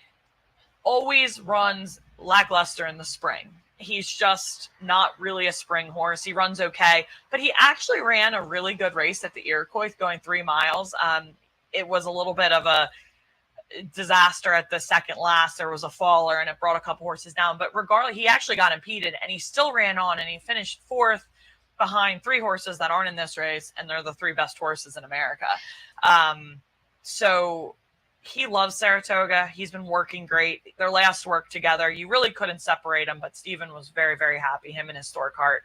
always runs lackluster in the spring. He's just not really a spring horse. He runs okay, but he actually ran a really good race at the Iroquois going 3 miles. It was a little bit of a disaster at the second last. There was a faller and it brought a couple horses down, but regardless, he actually got impeded and he still ran on and he finished 4th behind 3 horses that aren't in this race, and they're the 3 best horses in America. So he loves Saratoga. He's been working great. Their last work together, you really couldn't separate them, but Stephen was very, very happy, him and his Storkart.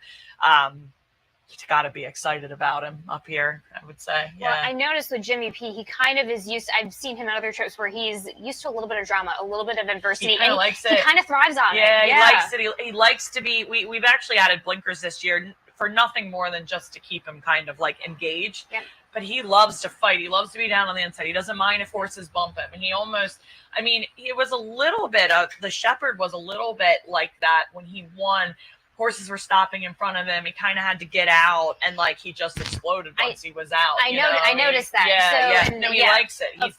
You got to be excited about him up here, I would say. Yeah. Well, I noticed with Jimmy P, he kind of is used. I've seen him on other trips where he's used to a little bit of drama, a little bit of adversity, and likes it. He kind of thrives on it. Yeah, he likes it. He likes to be. We've actually added blinkers this year for nothing more than just to keep him kind of like engaged. Yep. But he loves to fight. He loves to be down on the inside. He doesn't mind if horses bump him. And he almost, I mean, it was a little bit of, the Shepherd was a little bit like that when he won. Horses were stopping in front of him. He kind of had to get out, and like he just exploded once he was out. I noticed that. Yeah, so, yeah. No, he likes it.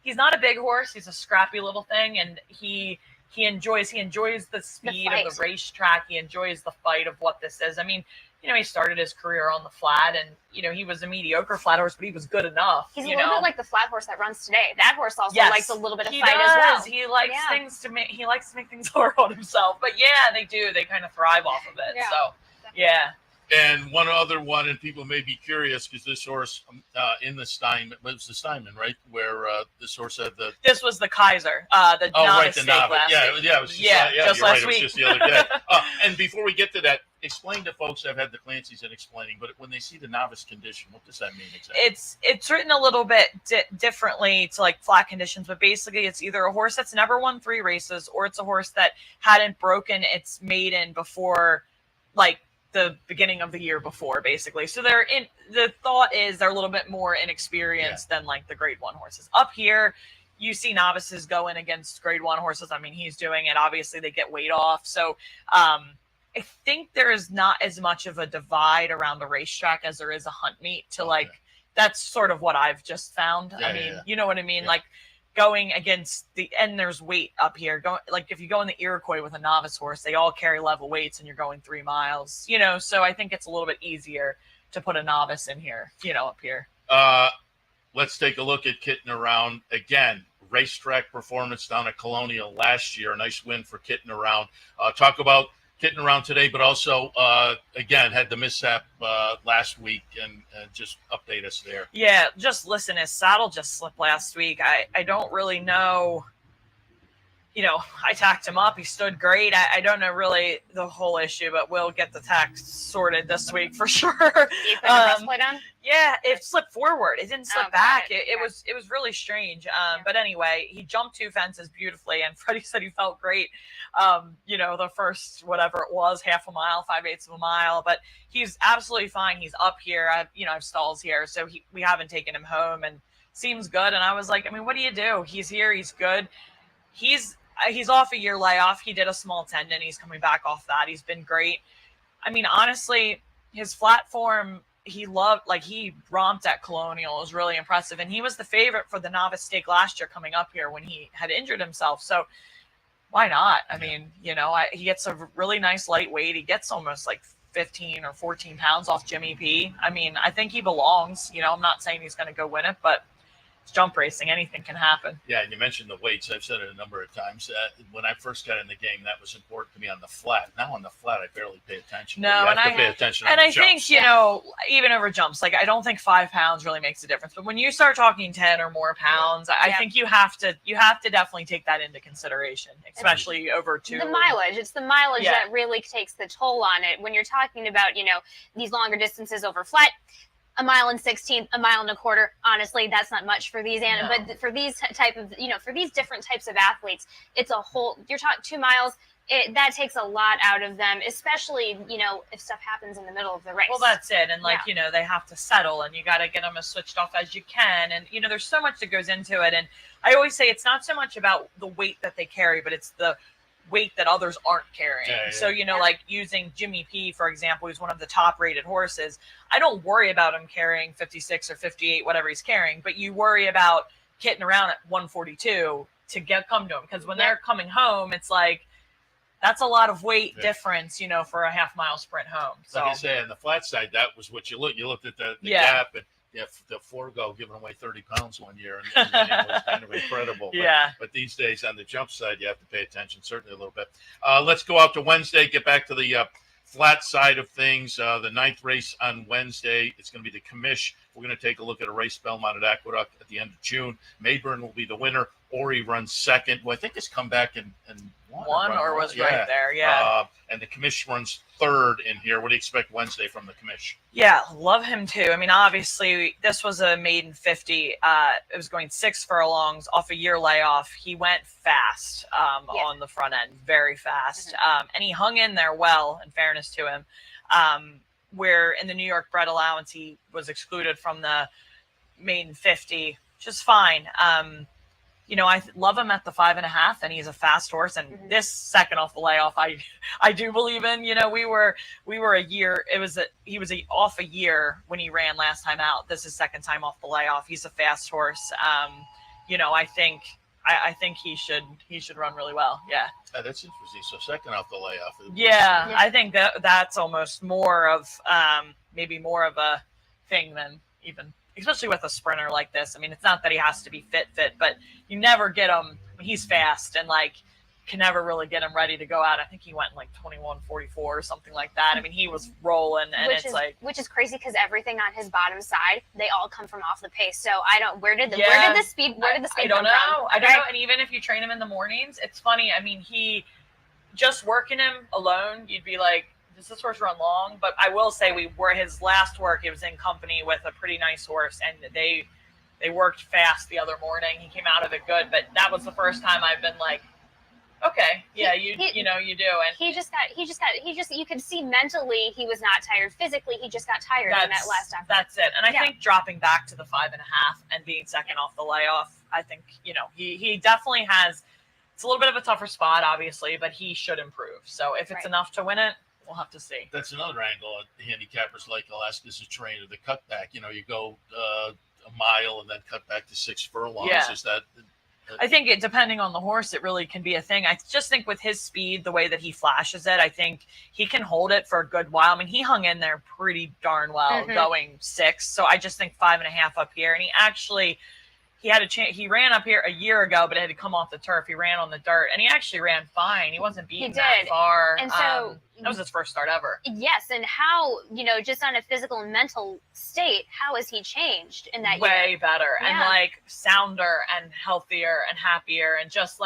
He's not a big horse. He's a scrappy little thing, and he enjoys the speed of the racetrack. He enjoys the fight of what this is. I mean, he started his career on the flat, and he was a mediocre flat horse, but he was good enough. He's a little bit like the flat horse that runs today. That horse also likes a little bit of fight as well. He likes things to make. He likes to make things hard on himself. But yeah, they do. They kind of thrive off of it. Yeah, so yeah. And one other one, and people may be curious because this horse in the Steinman, it was the Steinman, right? Where this horse had the. This was the Kaiser, the novice stake last week. Yeah, it was just, just last week. It was just the other day. And before we get to that, explain to folks that have had the Clancy's and explaining, but when they see the novice condition, what does that mean exactly? It's written a little bit differently to like flat conditions, but basically it's either a horse that's never won 3 races, or it's a horse that hadn't broken its maiden before, like the beginning of the year before, basically. So the thought is they're a little bit more inexperienced than like the grade 1 horses. Up here, you see novices going against grade 1 horses. I mean, he's doing it. Obviously, they get weight off. So I think there is not as much of a divide around the racetrack as there is a hunt meet to like, that's sort of what I've just found. You know what I mean? Yeah. Like going against and there's weight up here. Like if you go in the Iroquois with a novice horse, they all carry level weights and you're going 3 miles, so I think it's a little bit easier to put a novice in here, up here. Let's take a look at Kitten Around again. Racetrack performance down at Colonial last year. A nice win for Kitten Around. Talk about Kitten Around today, but also, again, had the mishap last week, and just update us there. Yeah, just listen, his saddle just slipped last week. I don't really know. I tacked him up. He stood great. I don't know really the whole issue, but we'll get the tack sorted this week for sure. You put the breastplate on? Yeah, it slipped forward. It didn't slip back. It was really strange. But anyway, he jumped 2 fences beautifully, and Freddie said he felt great. The first whatever it was, half a mile, 5/8 of a mile, but he's absolutely fine. He's up here. I have stalls here, so we haven't taken him home, and seems good. And I was like, I mean, what do you do? He's here. He's good. He's off a year layoff. He did a small tendon. He's coming back off that. He's been great. I mean, honestly, his flat form, he romped at Colonial. It was really impressive. And he was the favorite for the novice stake last year coming up here when he had injured himself. So why not? I mean, he gets a really nice lightweight. He gets almost like 15 or 14 pounds off Jimmy P. I mean, I think he belongs. I'm not saying he's going to go win it, but it's jump racing. Anything can happen. Yeah, and you mentioned the weights. I've said it a number of times. When I first got in the game, that was important to me on the flat. Now on the flat, I barely pay attention. No, and I pay attention. And I think even over jumps, like I don't think 5 pounds really makes a difference. But when you start talking 10 or more pounds, I think you have to definitely take that into consideration, especially over 2. The mileage. It's the mileage that really takes the toll on it. When you're talking about these longer distances over flat. 1 mile and 16, 1.25 miles. Honestly, that's not much for these. But for these type of, for these different types of athletes, it's a whole. You're talking 2 miles. That takes a lot out of them, especially if stuff happens in the middle of the race. Well, that's it, and they have to settle, and you got to get them as switched off as you can, and there's so much that goes into it. And I always say it's not so much about the weight that they carry, but it's the weight that others aren't carrying. Yeah, yeah. So, like using Jimmy P, for example, who's one of the top rated horses. I don't worry about him carrying 56 or 58, whatever he's carrying, but you worry about kitting around at 142 to come to him. Because when they're coming home, it's like, that's a lot of weight difference, for a half-mile sprint home. So, like I say, on the flat side, that was what you looked. You looked at the gap, and the Forgo giving away 30 pounds one year, and it was kind of incredible. But these days on the jump side, you have to pay attention, certainly a little bit. Let's go out to Wednesday, get back to the flat side of things. The 9th race on Wednesday, it's going to be the commish. We're going to take a look at a race, Belmont at Aqueduct, at the end of June. Mayburn will be the winner. Ori runs second. Well, I think it's come back and won or was right there. Yeah. And the commish runs third in here. What do you expect Wednesday from the commish? Yeah, love him too. I mean, obviously, this was a maiden 50. It was going 6 furlongs off a year layoff. He went fast on the front end, very fast. And he hung in there well, in fairness to him. Where in the New York bred allowance, he was excluded from the maiden 50, which is fine. I love him at the 5.5, and he's a fast horse. And this second off the layoff, I do believe in. We were a year. He was off a year when he ran last time out. This is second time off the layoff. He's a fast horse. I think he should run really well. Yeah. That's interesting. So second off the layoff. I think that's almost more of maybe more of a thing than even. Especially with a sprinter like this. I mean, it's not that he has to be fit, but you never get him. He's fast and can never really get him ready to go out. I think he went in 21:44 or something like that. I mean, he was rolling, and which is crazy because everything on his bottom side, they all come from off the pace. So I don't. Where did the speed I come don't know. from? I don't know. And even if you train him in the mornings, it's funny. I mean, he just working him alone, you'd be like, does this horse run long? But I will say his last work, he was in company with a pretty nice horse, and they worked fast the other morning. He came out of it good, but that was the first time I've been like, okay, yeah, you do. And you could see mentally he was not tired. Physically, he just got tired in that last effort. That's it. And I think dropping back to the 5.5 and being second off the layoff, I think, he definitely has, it's a little bit of a tougher spot, obviously, but he should improve. So if it's enough to win it, we'll have to see. That's another angle. Handicappers like Alaska as a trainer, the cutback. You go a mile and then cut back to 6 furlongs. Yeah. Is that? I think depending on the horse, it really can be a thing. I just think with his speed, the way that he flashes it, I think he can hold it for a good while. I mean, he hung in there pretty darn well going 6. So I just think 5.5 up here. And he had a chance. He ran up here a year ago, but it had to come off the turf. He ran on the dirt, and he actually ran fine. He wasn't beaten that far. And so that was his first start ever. Yes, and how just on a physical and mental state, how has he changed in that year? Way better and sounder and healthier and happier and just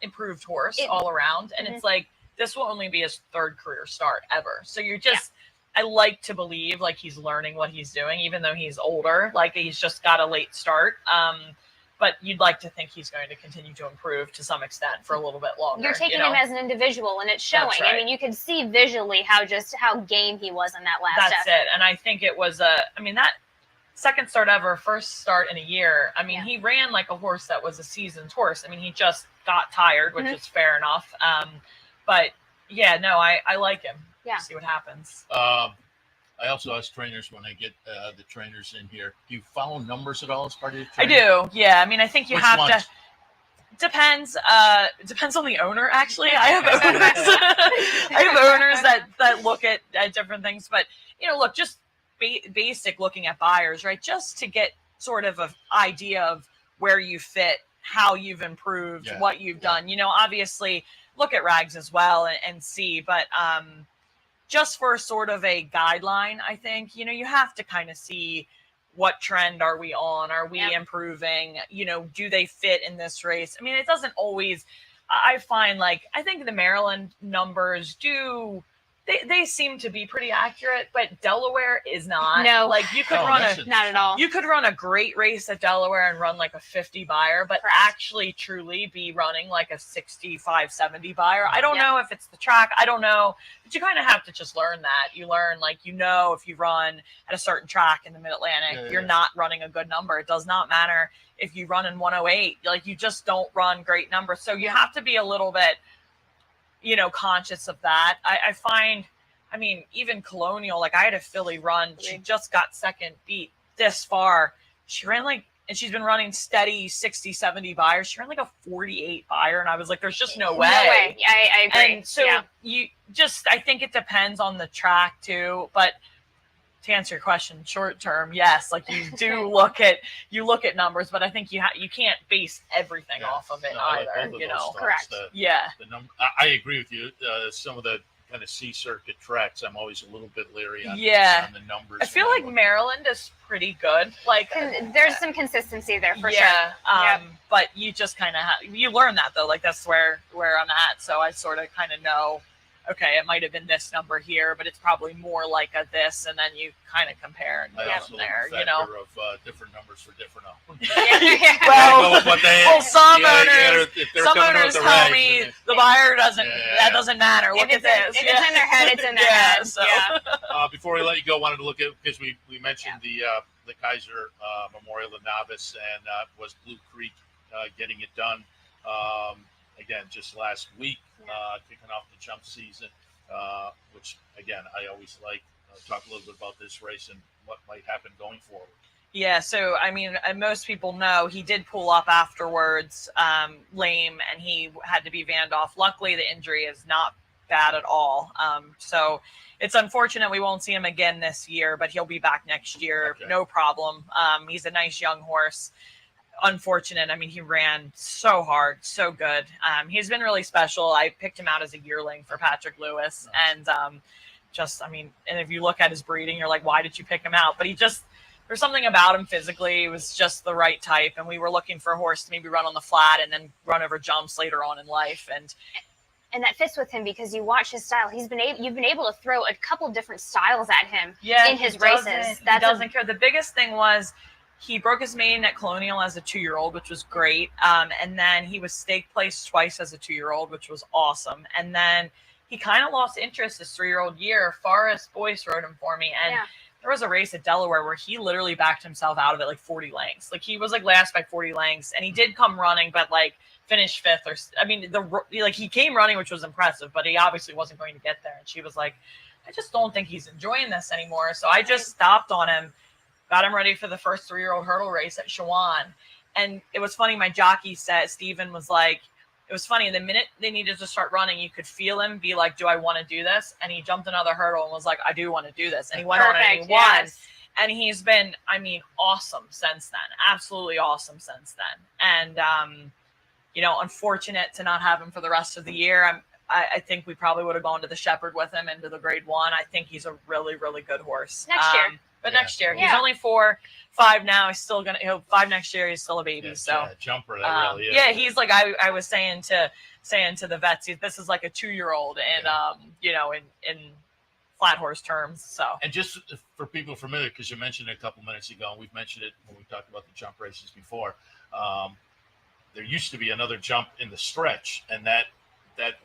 improved horse all around. And it's this will only be his 3rd career start ever. So you're just. I like to believe he's learning what he's doing, even though he's older, he's just got a late start. But you'd like to think he's going to continue to improve to some extent for a little bit longer. You're taking him as an individual, and it's showing. Right. I mean, you can see visually how game he was in that last effort. That's it. And I think it was that second start ever, first start in a year. I mean, he ran like a horse that was a seasoned horse. I mean, he just got tired, which is fair enough. But yeah, no, I like him. Yeah. See what happens. I also ask trainers when I get the trainers in here, do you follow numbers at all as part of your training? I do. Yeah. I mean, I think you Which have ones? to. Depends. It depends on the owner, actually. I have owners that look at different things. But, look, just basic looking at buyers, right? Just to get sort of an idea of where you fit, how you've improved, what you've done. Obviously look at rags as well and see. But just for sort of a guideline, I think, you have to kind of see what trend are we on? Are we improving? Do they fit in this race? I mean, it doesn't always, I find I think the Maryland numbers they seem to be pretty accurate, but Delaware is not. No. You could not at all. You could run a great race at Delaware and run a 50 buyer, but actually truly be running a 65, 70 buyer. I don't know if it's the track. I don't know, but you kind of have to just learn that. You learn, if you run at a certain track in the Mid-Atlantic, you're not running a good number. It does not matter if you run in 108. You just don't run great numbers. So you have to be a little bit conscious of that. I find, I mean, even Colonial, like I had a filly run. She just got second, beat this far. She ran and she's been running steady 60, 70 buyers. She ran like a 48 buyer. And I was like, there's just no way. No way. I agree. And so I think it depends on the track too. But to answer your question, short term, yes, like you do look at numbers, but I think you can't base everything off of it either. Correct. The number, I agree with you. Some of the kind of C circuit tracks, I'm always a little bit leery on the numbers. I feel like Maryland is pretty good. Like there's some consistency there for sure. But you just kind of you learn that though. Like that's where I'm at. So I sort of kind of know. Okay, it might have been this number here, but it's probably more like a this, and then you kind of compare and get from there, of different numbers for different owners. Some owners tell me the buyer doesn't. That doesn't matter. Look at this. If it's in their head, it's in their head. So. Before we let you go, wanted to look at because we mentioned the Kaiser Memorial, the novice, and was Blue Creek getting it done. Again, just last week, kicking off the jump season, which, again, I always like. Talk a little bit about this race and what might happen going forward. Yeah, so, I mean, most people know he did pull up afterwards, lame, and he had to be vanned off. Luckily, the injury is not bad at all. So it's unfortunate we won't see him again this year, but he'll be back next year. Okay. No problem. He's a nice young horse. Unfortunate. I mean, he ran so hard, so good. He's been really special. I picked him out as a yearling for Patrick Lewis. Nice. And and if you look at his breeding, you're like, why did you pick him out? But there's something about him physically. He was just the right type. And we were looking for a horse to maybe run on the flat and then run over jumps later on in life. And that fits with him because you watch his style. You've been able to throw a couple different styles at him in his races. He doesn't care. The biggest thing was, he broke his maiden at Colonial as a 2-year-old, which was great. And then he was stake placed twice as a 2-year-old, which was awesome. And then he kind of lost interest his 3-year-old year. Forrest Boyce rode him for me. And there was a race at Delaware where he literally backed himself out of it like 40 lengths. Like he was like last by 40 lengths. And he did come running, but like finished fifth. He came running, which was impressive, but he obviously wasn't going to get there. And she was like, I just don't think he's enjoying this anymore. So I just stopped on him. Got him ready for the first 3-year-old hurdle race at Shawan. And it was funny. My jockey said, Steven was like, it was funny. The minute they needed to start running, you could feel him be like, do I want to do this? And he jumped another hurdle and was like, I do want to do this. And he went on and he won. And he's been, awesome since then. Absolutely awesome since then. And, unfortunate to not have him for the rest of the year. I think we probably would have gone to the Shepherd with him into the grade 1. I think he's a really, really good horse. Next year. But next year, he's only 4-5 now. He's still he'll 5 next year. He's still a baby. Jumper. That really is. Yeah, he's like I was saying to the vets, this is like a 2-year-old, and in flat horse terms. So. And just for people familiar, because you mentioned it a couple minutes ago, and we've mentioned it when we talked about the jump races before. There used to be another jump in the stretch, and that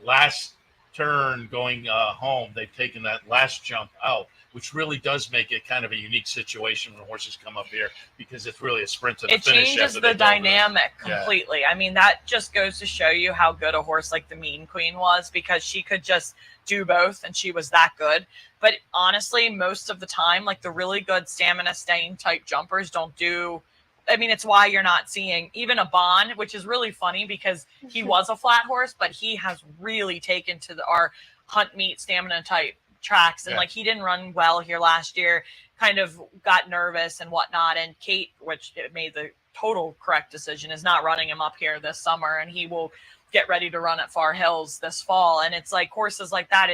last turn going home, they've taken that last jump out, which really does make it kind of a unique situation when horses come up here because it's really a sprint to the finish. It changes the dynamic completely. I mean, that just goes to show you how good a horse like the Mean Queen was, because she could just do both and she was that good. But honestly, most of the time, like the really good stamina staying type jumpers don't do. I mean, it's why you're not seeing even a Bond, which is really funny because he was a flat horse, but he has really taken to our hunt meet stamina type tracks. And like he didn't run well here last year, kind of got nervous and whatnot. And Kate, which made the total correct decision, is not running him up here this summer, and he will get ready to run at Far Hills this fall. And it's like horses like that.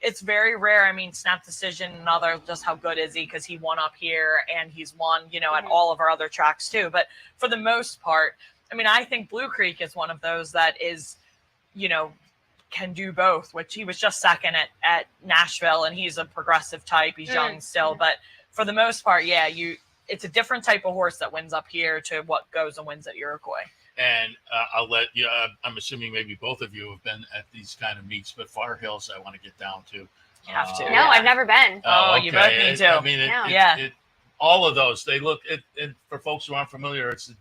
It's very rare. I mean, Snap Decision, another, just how good is he? Because he won up here and he's won, at all of our other tracks too. But for the most part, I mean, I think Blue Creek is one of those that is, can do both, which he was just second at Nashville, and he's a progressive type. He's young still, but for the most part, it's a different type of horse that wins up here to what goes and wins at Iroquois. And I'll let you, I'm assuming maybe both of you have been at these kind of meets, but Far Hills I want to get down to. You have to. No, I've never been. You both need to. I mean, it all of those. They look at, and for folks who aren't familiar, it's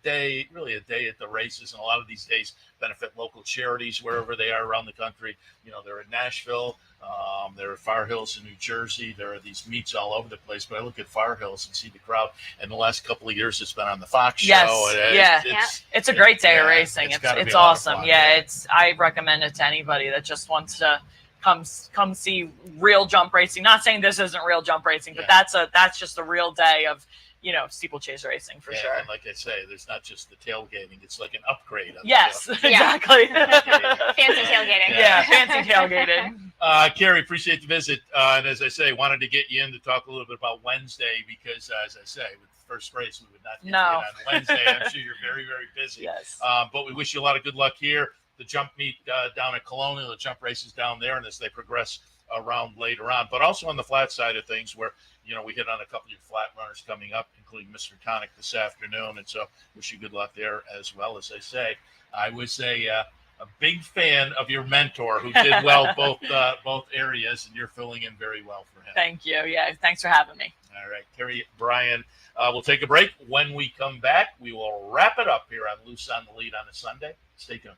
really a day at the races, and a lot of these days benefit local charities wherever they are around the country. They're in Nashville, they're at Far Hills in New Jersey. There are these meets all over the place, but I look at Far Hills and see the crowd. And the last couple of years, it's been on the Fox show. It's a great day of racing. It's awesome. Fun, I recommend it to anybody that just wants to come see real jump racing. Not saying this isn't real jump racing, but that's just a real day of steeplechase racing for sure. And like I say, there's not just the tailgating; it's like an upgrade. Yes, exactly. Fancy tailgating. Fancy tailgating. Keri, appreciate the visit, and as I say, wanted to get you in to talk a little bit about Wednesday because, as I say, with the first race, we would not get you in on Wednesday. I'm sure you're very, very busy. Yes. But we wish you a lot of good luck here. The jump meet down at Colonial, the jump races down there, and as they progress around later on, but also on the flat side of things where, we hit on a couple of flat runners coming up, including Mr. Tonic this afternoon. And so wish you good luck there as well. As I say, I was a big fan of your mentor who did well both areas, and you're filling in very well for him. Thank you. Yeah, thanks for having me. All right, Keri Brion. We'll take a break. When we come back, we will wrap it up here on Loose on the Lead on a Sunday. Stay tuned.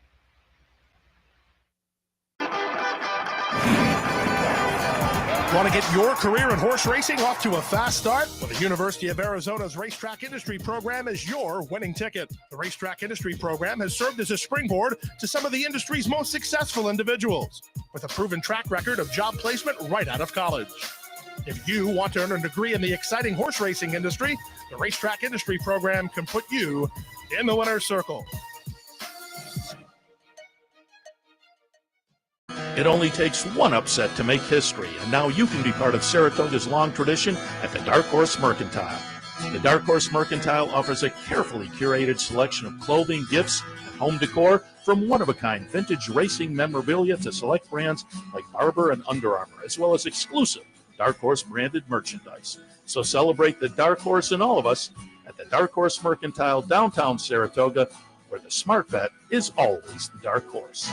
Want to get your career in horse racing off to a fast start? Well, the University of Arizona's Racetrack Industry Program is your winning ticket. The Racetrack Industry Program has served as a springboard to some of the industry's most successful individuals, with a proven track record of job placement right out of college. If you want to earn a degree in the exciting horse racing industry, the Racetrack Industry Program can put you in the winner's circle. It only takes one upset to make history, and now you can be part of Saratoga's long tradition at the Dark Horse Mercantile. The Dark Horse Mercantile offers a carefully curated selection of clothing, gifts, and home decor, from one-of-a-kind vintage racing memorabilia to select brands like Barber and Under Armour, as well as exclusive Dark Horse branded merchandise. So celebrate the Dark Horse in all of us at the Dark Horse Mercantile, downtown Saratoga, where the smart bet is always the Dark Horse.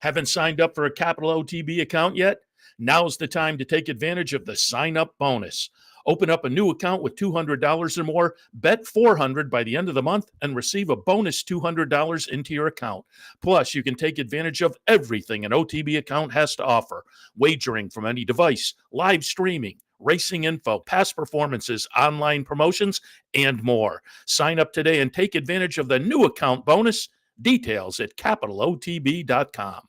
Haven't signed up for a Capital OTB account yet? Now's the time to take advantage of the sign-up bonus. Open up a new account with $200 or more, bet $400 by the end of the month, and receive a bonus $200 into your account. Plus, you can take advantage of everything an OTB account has to offer: wagering from any device, live streaming, racing info, past performances, online promotions, and more. Sign up today and take advantage of the new account bonus. Details at capitalotb.com.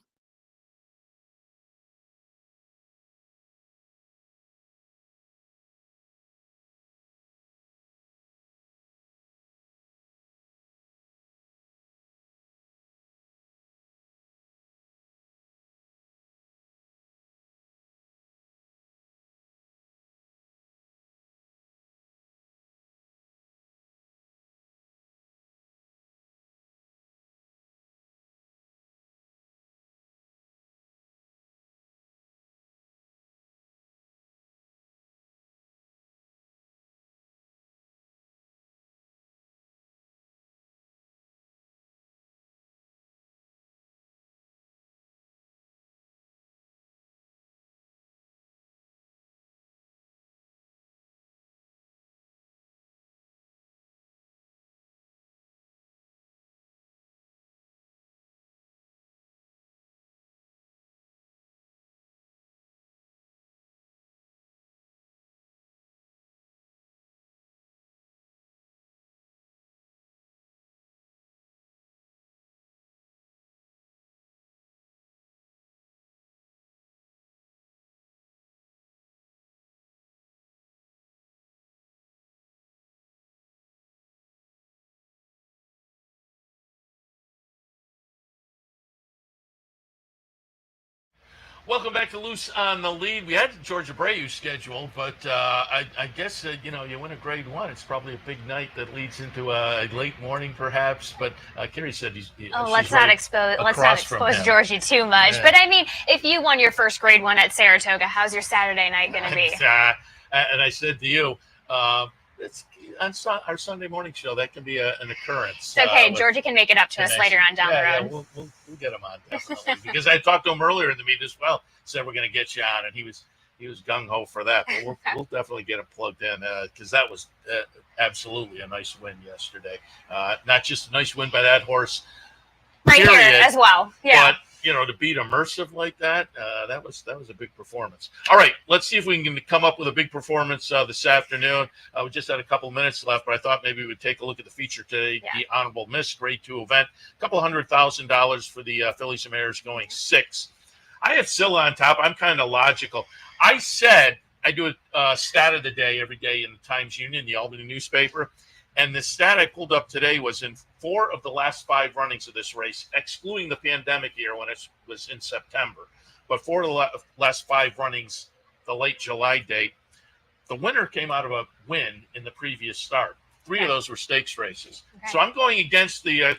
Welcome back to Loose on the Lead. We had Georgia Brayu scheduled, but I guess, you win a grade one. It's probably a big night that leads into a late morning, perhaps. But Keri said let's not expose Georgie too much. Yeah. But I mean, if you won your first grade one at Saratoga, how's your Saturday night going to be? And I said to you, it's on our Sunday morning show. That can be an occurrence. It's okay. Georgie can make it up to us later on down the road. Yeah, we'll get him on, definitely. Because I talked to him earlier in the meet as well. Said we're going to get you on, and he was he was gung ho for that. But we'll definitely get him plugged in because that was absolutely a nice win yesterday. Not just a nice win by that horse, right period, here as well. Yeah. But to beat Immersive like that, that was a big performance. All right, let's see if we can come up with a big performance this afternoon. We just had a couple of minutes left, but I thought maybe we'd take a look at the feature today, the Honorable Miss Grade 2 event. A couple $100,000 for the fillies and mares going 6. I have Scylla on top. I'm kind of logical. I said I do a stat of the day every day in the Times Union, the Albany newspaper. And the stat I pulled up today was in 4 of the last 5 runnings of this race, excluding the pandemic year when it was in September. But 4 of the last 5 runnings, the late July date, the winner came out of a win in the previous start. 3 of those were stakes races. Okay. So I'm going against the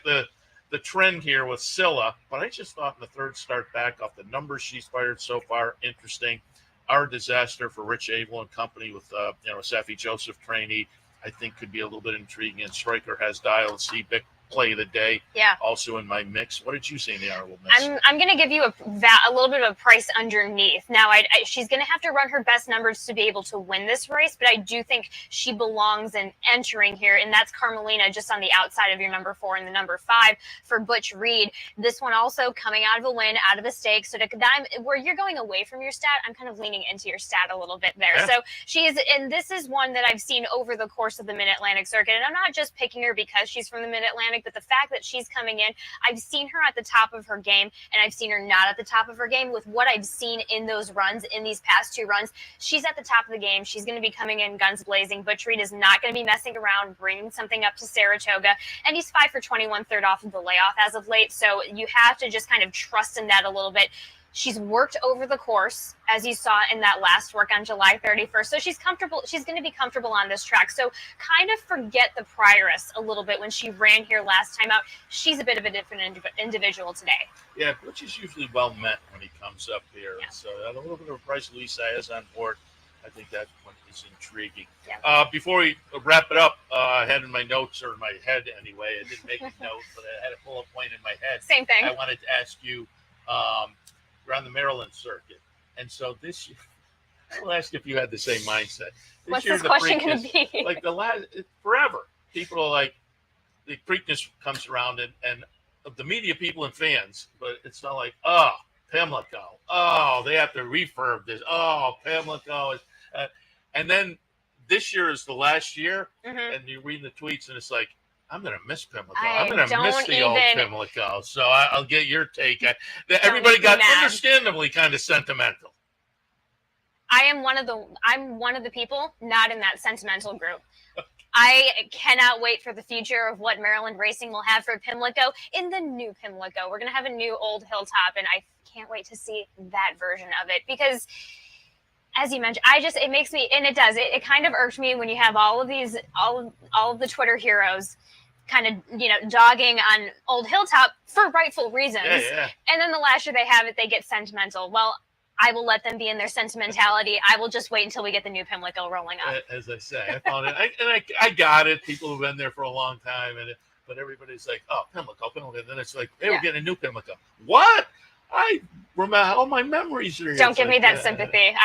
trend here with Scylla, but I just thought in the 3rd start back off the numbers she's fired so far, interesting. Our Disaster for Rich Abel and company with Safi Joseph trainee, I think could be a little bit intriguing. And Stryker has Dial C Bick play of the day. Yeah. Also in my mix. What did you say in the Honorable Miss? I'm going to give you a little bit of a price underneath. Now, she's going to have to run her best numbers to be able to win this race, but I do think she belongs in entering here, and that's Carmelina just on the outside of your number 4 and the number 5 for Butch Reed. This one also coming out of a win, out of a stake. So where you're going away from your stat, I'm kind of leaning into your stat a little bit there. Yeah. So and this is one that I've seen over the course of the Mid-Atlantic circuit, and I'm not just picking her because she's from the Mid-Atlantic, but the fact that she's coming in, I've seen her at the top of her game, and I've seen her not at the top of her game. With what I've seen in those runs, in these past 2 runs, she's at the top of the game. She's going to be coming in guns blazing. Butch Reed is not going to be messing around, bringing something up to Saratoga, and he's 5 for 21, third off of the layoff as of late, so you have to just kind of trust in that a little bit. She's worked over the course, as you saw in that last work on July 31st. So she's comfortable. She's going to be comfortable on this track. So kind of forget the prioress a little bit when she ran here last time out. She's a bit of a different individual today. Yeah, Butch is usually well met when he comes up here. Yeah. So a little bit of a price Lisa has on board. I think that one is intriguing. Yeah. Before we wrap it up, I had in my notes, or in my head anyway, I didn't make a note, but I had a bullet point in my head. Same thing. I wanted to ask you, you're on the Maryland circuit. And so this year, I'll ask if you had the same mindset. What's this question going to be? Like forever, people are like, the Preakness comes around and the media people and fans, but it's not like, oh, Pimlico. Oh, they have to refurb this. Oh, Pimlico. And then this year is the last year, and you read the tweets, and it's like, I'm going to miss Pimlico. I'm going to miss the old Pimlico. So I'll get your take. Everybody got understandably kind of sentimental. I'm one of the people not in that sentimental group. I cannot wait for the future of what Maryland racing will have for Pimlico in the new Pimlico. We're going to have a new Old Hilltop, and I can't wait to see that version of it because, as you mentioned, it makes me, and it does, it kind of irked me when you have all of the Twitter heroes kind of, dogging on Old Hilltop for rightful reasons. Yeah. And then the last year they have it, they get sentimental. Well, I will let them be in their sentimentality. I will just wait until we get the new Pimlico rolling up. As I say, I found it, I got it. People who've been there for a long time, but everybody's like, oh, Pimlico. And then it's like, hey, we're getting a new Pimlico. What? I remember all my memories are. Don't give me that sympathy.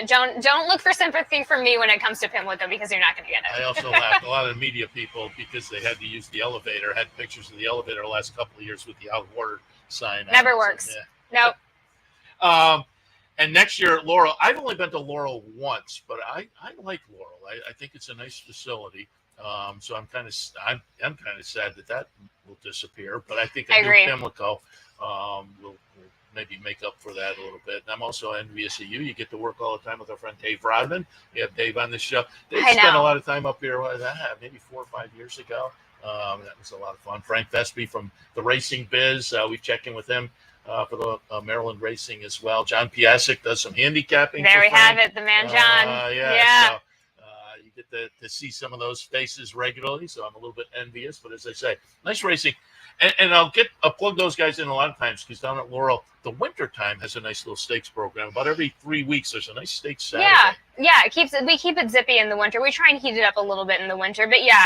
Don't look for sympathy from me when it comes to Pimlico because you're not going to get it. I also laughed. A lot of media people, because they had to use the elevator, had pictures of the elevator the last couple of years with the out of order sign. Never works. Nope. And next year at Laurel, I've only been to Laurel once, but I like Laurel. I think it's a nice facility. So I'm kind of sad that will disappear. But I think a new Pimlico will maybe make up for that a little bit. And I'm also envious of you. You get to work all the time with our friend Dave Rodman. We have Dave on the show. Dave spent a lot of time up here. Maybe 4 or 5 years ago. That was a lot of fun. Frank Vespi from the Racing Biz. We check in with him. For the Maryland racing as well. John Piasek does some handicapping. There we have it, the man John. Yeah. So, you get to see some of those faces regularly, so I'm a little bit envious. But as I say, nice racing. And I'll plug those guys in a lot of times because down at Laurel, the winter time has a nice little stakes program. About every 3 weeks, there's a nice stakes Saturday. Yeah. We keep it zippy in the winter. We try and heat it up a little bit in the winter, but yeah,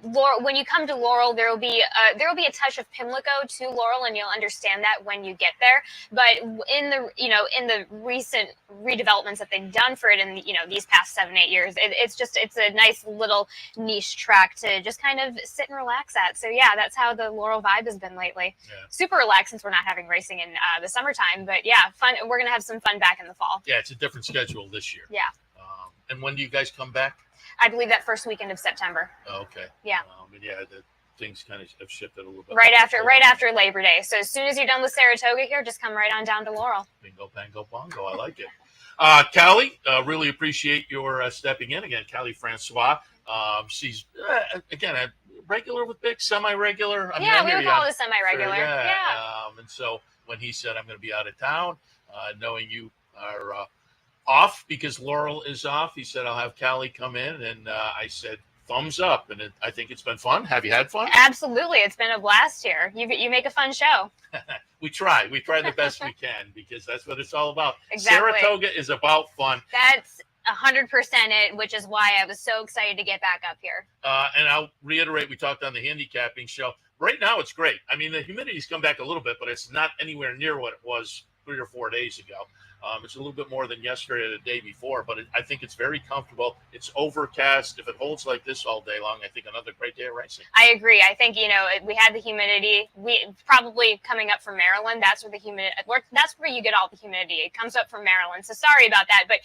Laurel, when you come to Laurel, there will be a touch of Pimlico to Laurel, and you'll understand that when you get there. But in the recent redevelopments that they've done for it in these past 7-8 years, it's a nice little niche track to just kind of sit and relax at. So yeah, that's how the Laurel vibe has been lately. Yeah. Super relaxed since we're not having racing in the summertime, but yeah, fun. We're gonna have some fun back in the fall. Yeah, it's a different schedule this year. Yeah. And when do you guys come back? I believe that first weekend of September. Oh, okay. Yeah. The things kind of have shifted a little bit. Right after Labor Day. So as soon as you're done with Saratoga here, just come right on down to Laurel. Bingo, bango, bongo. I like it. Kali, really appreciate your stepping in again. Kali Francois. She's again a regular with Byk, semi-regular. We would call it a semi-regular. Sure, yeah. And so when he said I'm going to be out of town, knowing you are off because Laurel is off, he said I'll have Kali come in, and I said thumbs up, and I think it's been fun. Have you had fun? Absolutely, it's been a blast here. You make a fun show. We try the best we can, because that's what it's all about. Exactly. Saratoga is about fun. That's 100% it, which is why I was so excited to get back up here. And I'll reiterate, we talked on the handicapping show. Right now, it's great. I mean, the humidity's come back a little bit, but it's not anywhere near what it was 3 or 4 days ago. It's a little bit more than yesterday or the day before, but I think it's very comfortable. It's overcast. If it holds like this all day long, I think another great day of racing. I agree. I think, we had the humidity. We probably coming up from Maryland. That's where that's where you get all the humidity. It comes up from Maryland. So sorry about that. But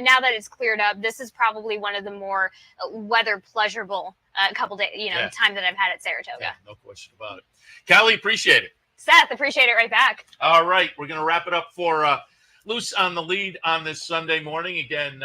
now that it's cleared up, this is probably one of the more weather pleasurable couple days, time that I've had at Saratoga. Yeah, no question about it. Kali, appreciate it. Seth, appreciate it right back. All right. We're going to wrap it up for Loose on the Lead on this Sunday morning. Again,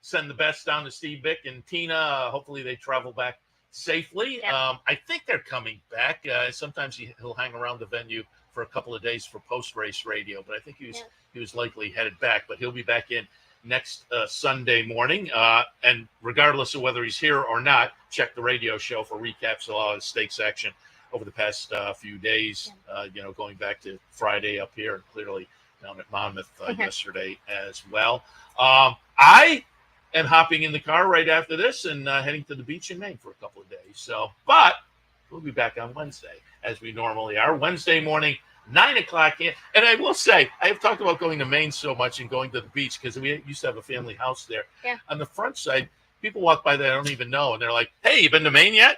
send the best down to Steve, Byk, and Tina. Hopefully they travel back safely. Yep. I think they're coming back. Sometimes he'll hang around the venue for a couple of days for post-race radio, but I think he was likely headed back. But he'll be back in next Sunday morning. And regardless of whether he's here or not, check the radio show for recaps of all the stakes action over the past few days, going back to Friday up here and clearly down at Monmouth yesterday as well. I am hopping in the car right after this and heading to the beach in Maine for a couple of days. But we'll be back on Wednesday, as we normally are. Wednesday morning, 9 o'clock. And I will say, I have talked about going to Maine so much and going to the beach because we used to have a family house there. Yeah. On the front side, people walk by that I don't even know, and they're like, hey, you been to Maine yet?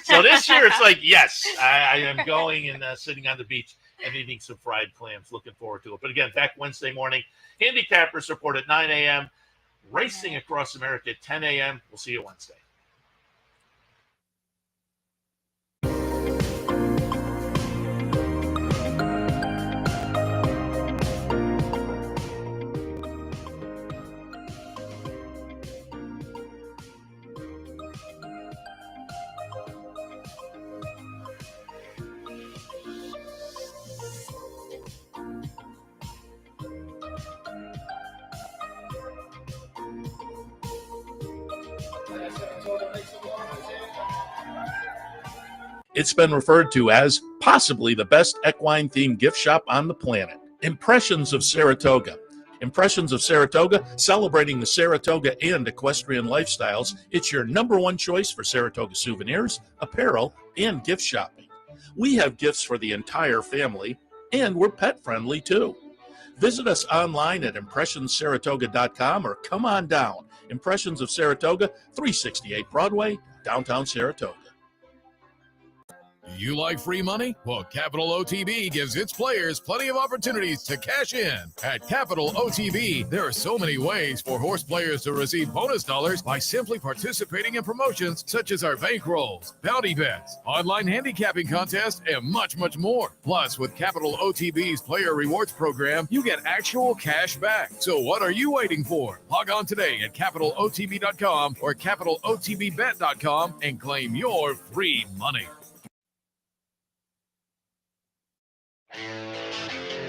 So this year, it's like, yes, I am going and sitting on the beach and eating some fried clams. Looking forward to it. But again, back Wednesday morning. Handicappers report at 9 a.m. Racing across America at 10 a.m. We'll see you Wednesday. It's been referred to as possibly the best equine-themed gift shop on the planet. Impressions of Saratoga. Impressions of Saratoga, celebrating the Saratoga and equestrian lifestyles. It's your #1 choice for Saratoga souvenirs, apparel, and gift shopping. We have gifts for the entire family, and we're pet-friendly too. Visit us online at impressionssaratoga.com or come on down. Impressions of Saratoga, 368 Broadway, downtown Saratoga. You like free money? Well, Capital OTB gives its players plenty of opportunities to cash in. At Capital OTB, there are so many ways for horse players to receive bonus dollars by simply participating in promotions such as our bankrolls, bounty bets, online handicapping contests, and much, much more. Plus, with Capital OTB's Player Rewards program, you get actual cash back. So what are you waiting for? Log on today at CapitalOTB.com or CapitalOTBBet.com and claim your free money.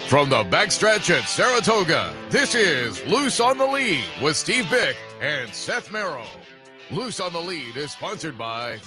From the backstretch at Saratoga, this is Loose on the Lead with Steve Byk and Seth Merrow. Loose on the Lead is sponsored by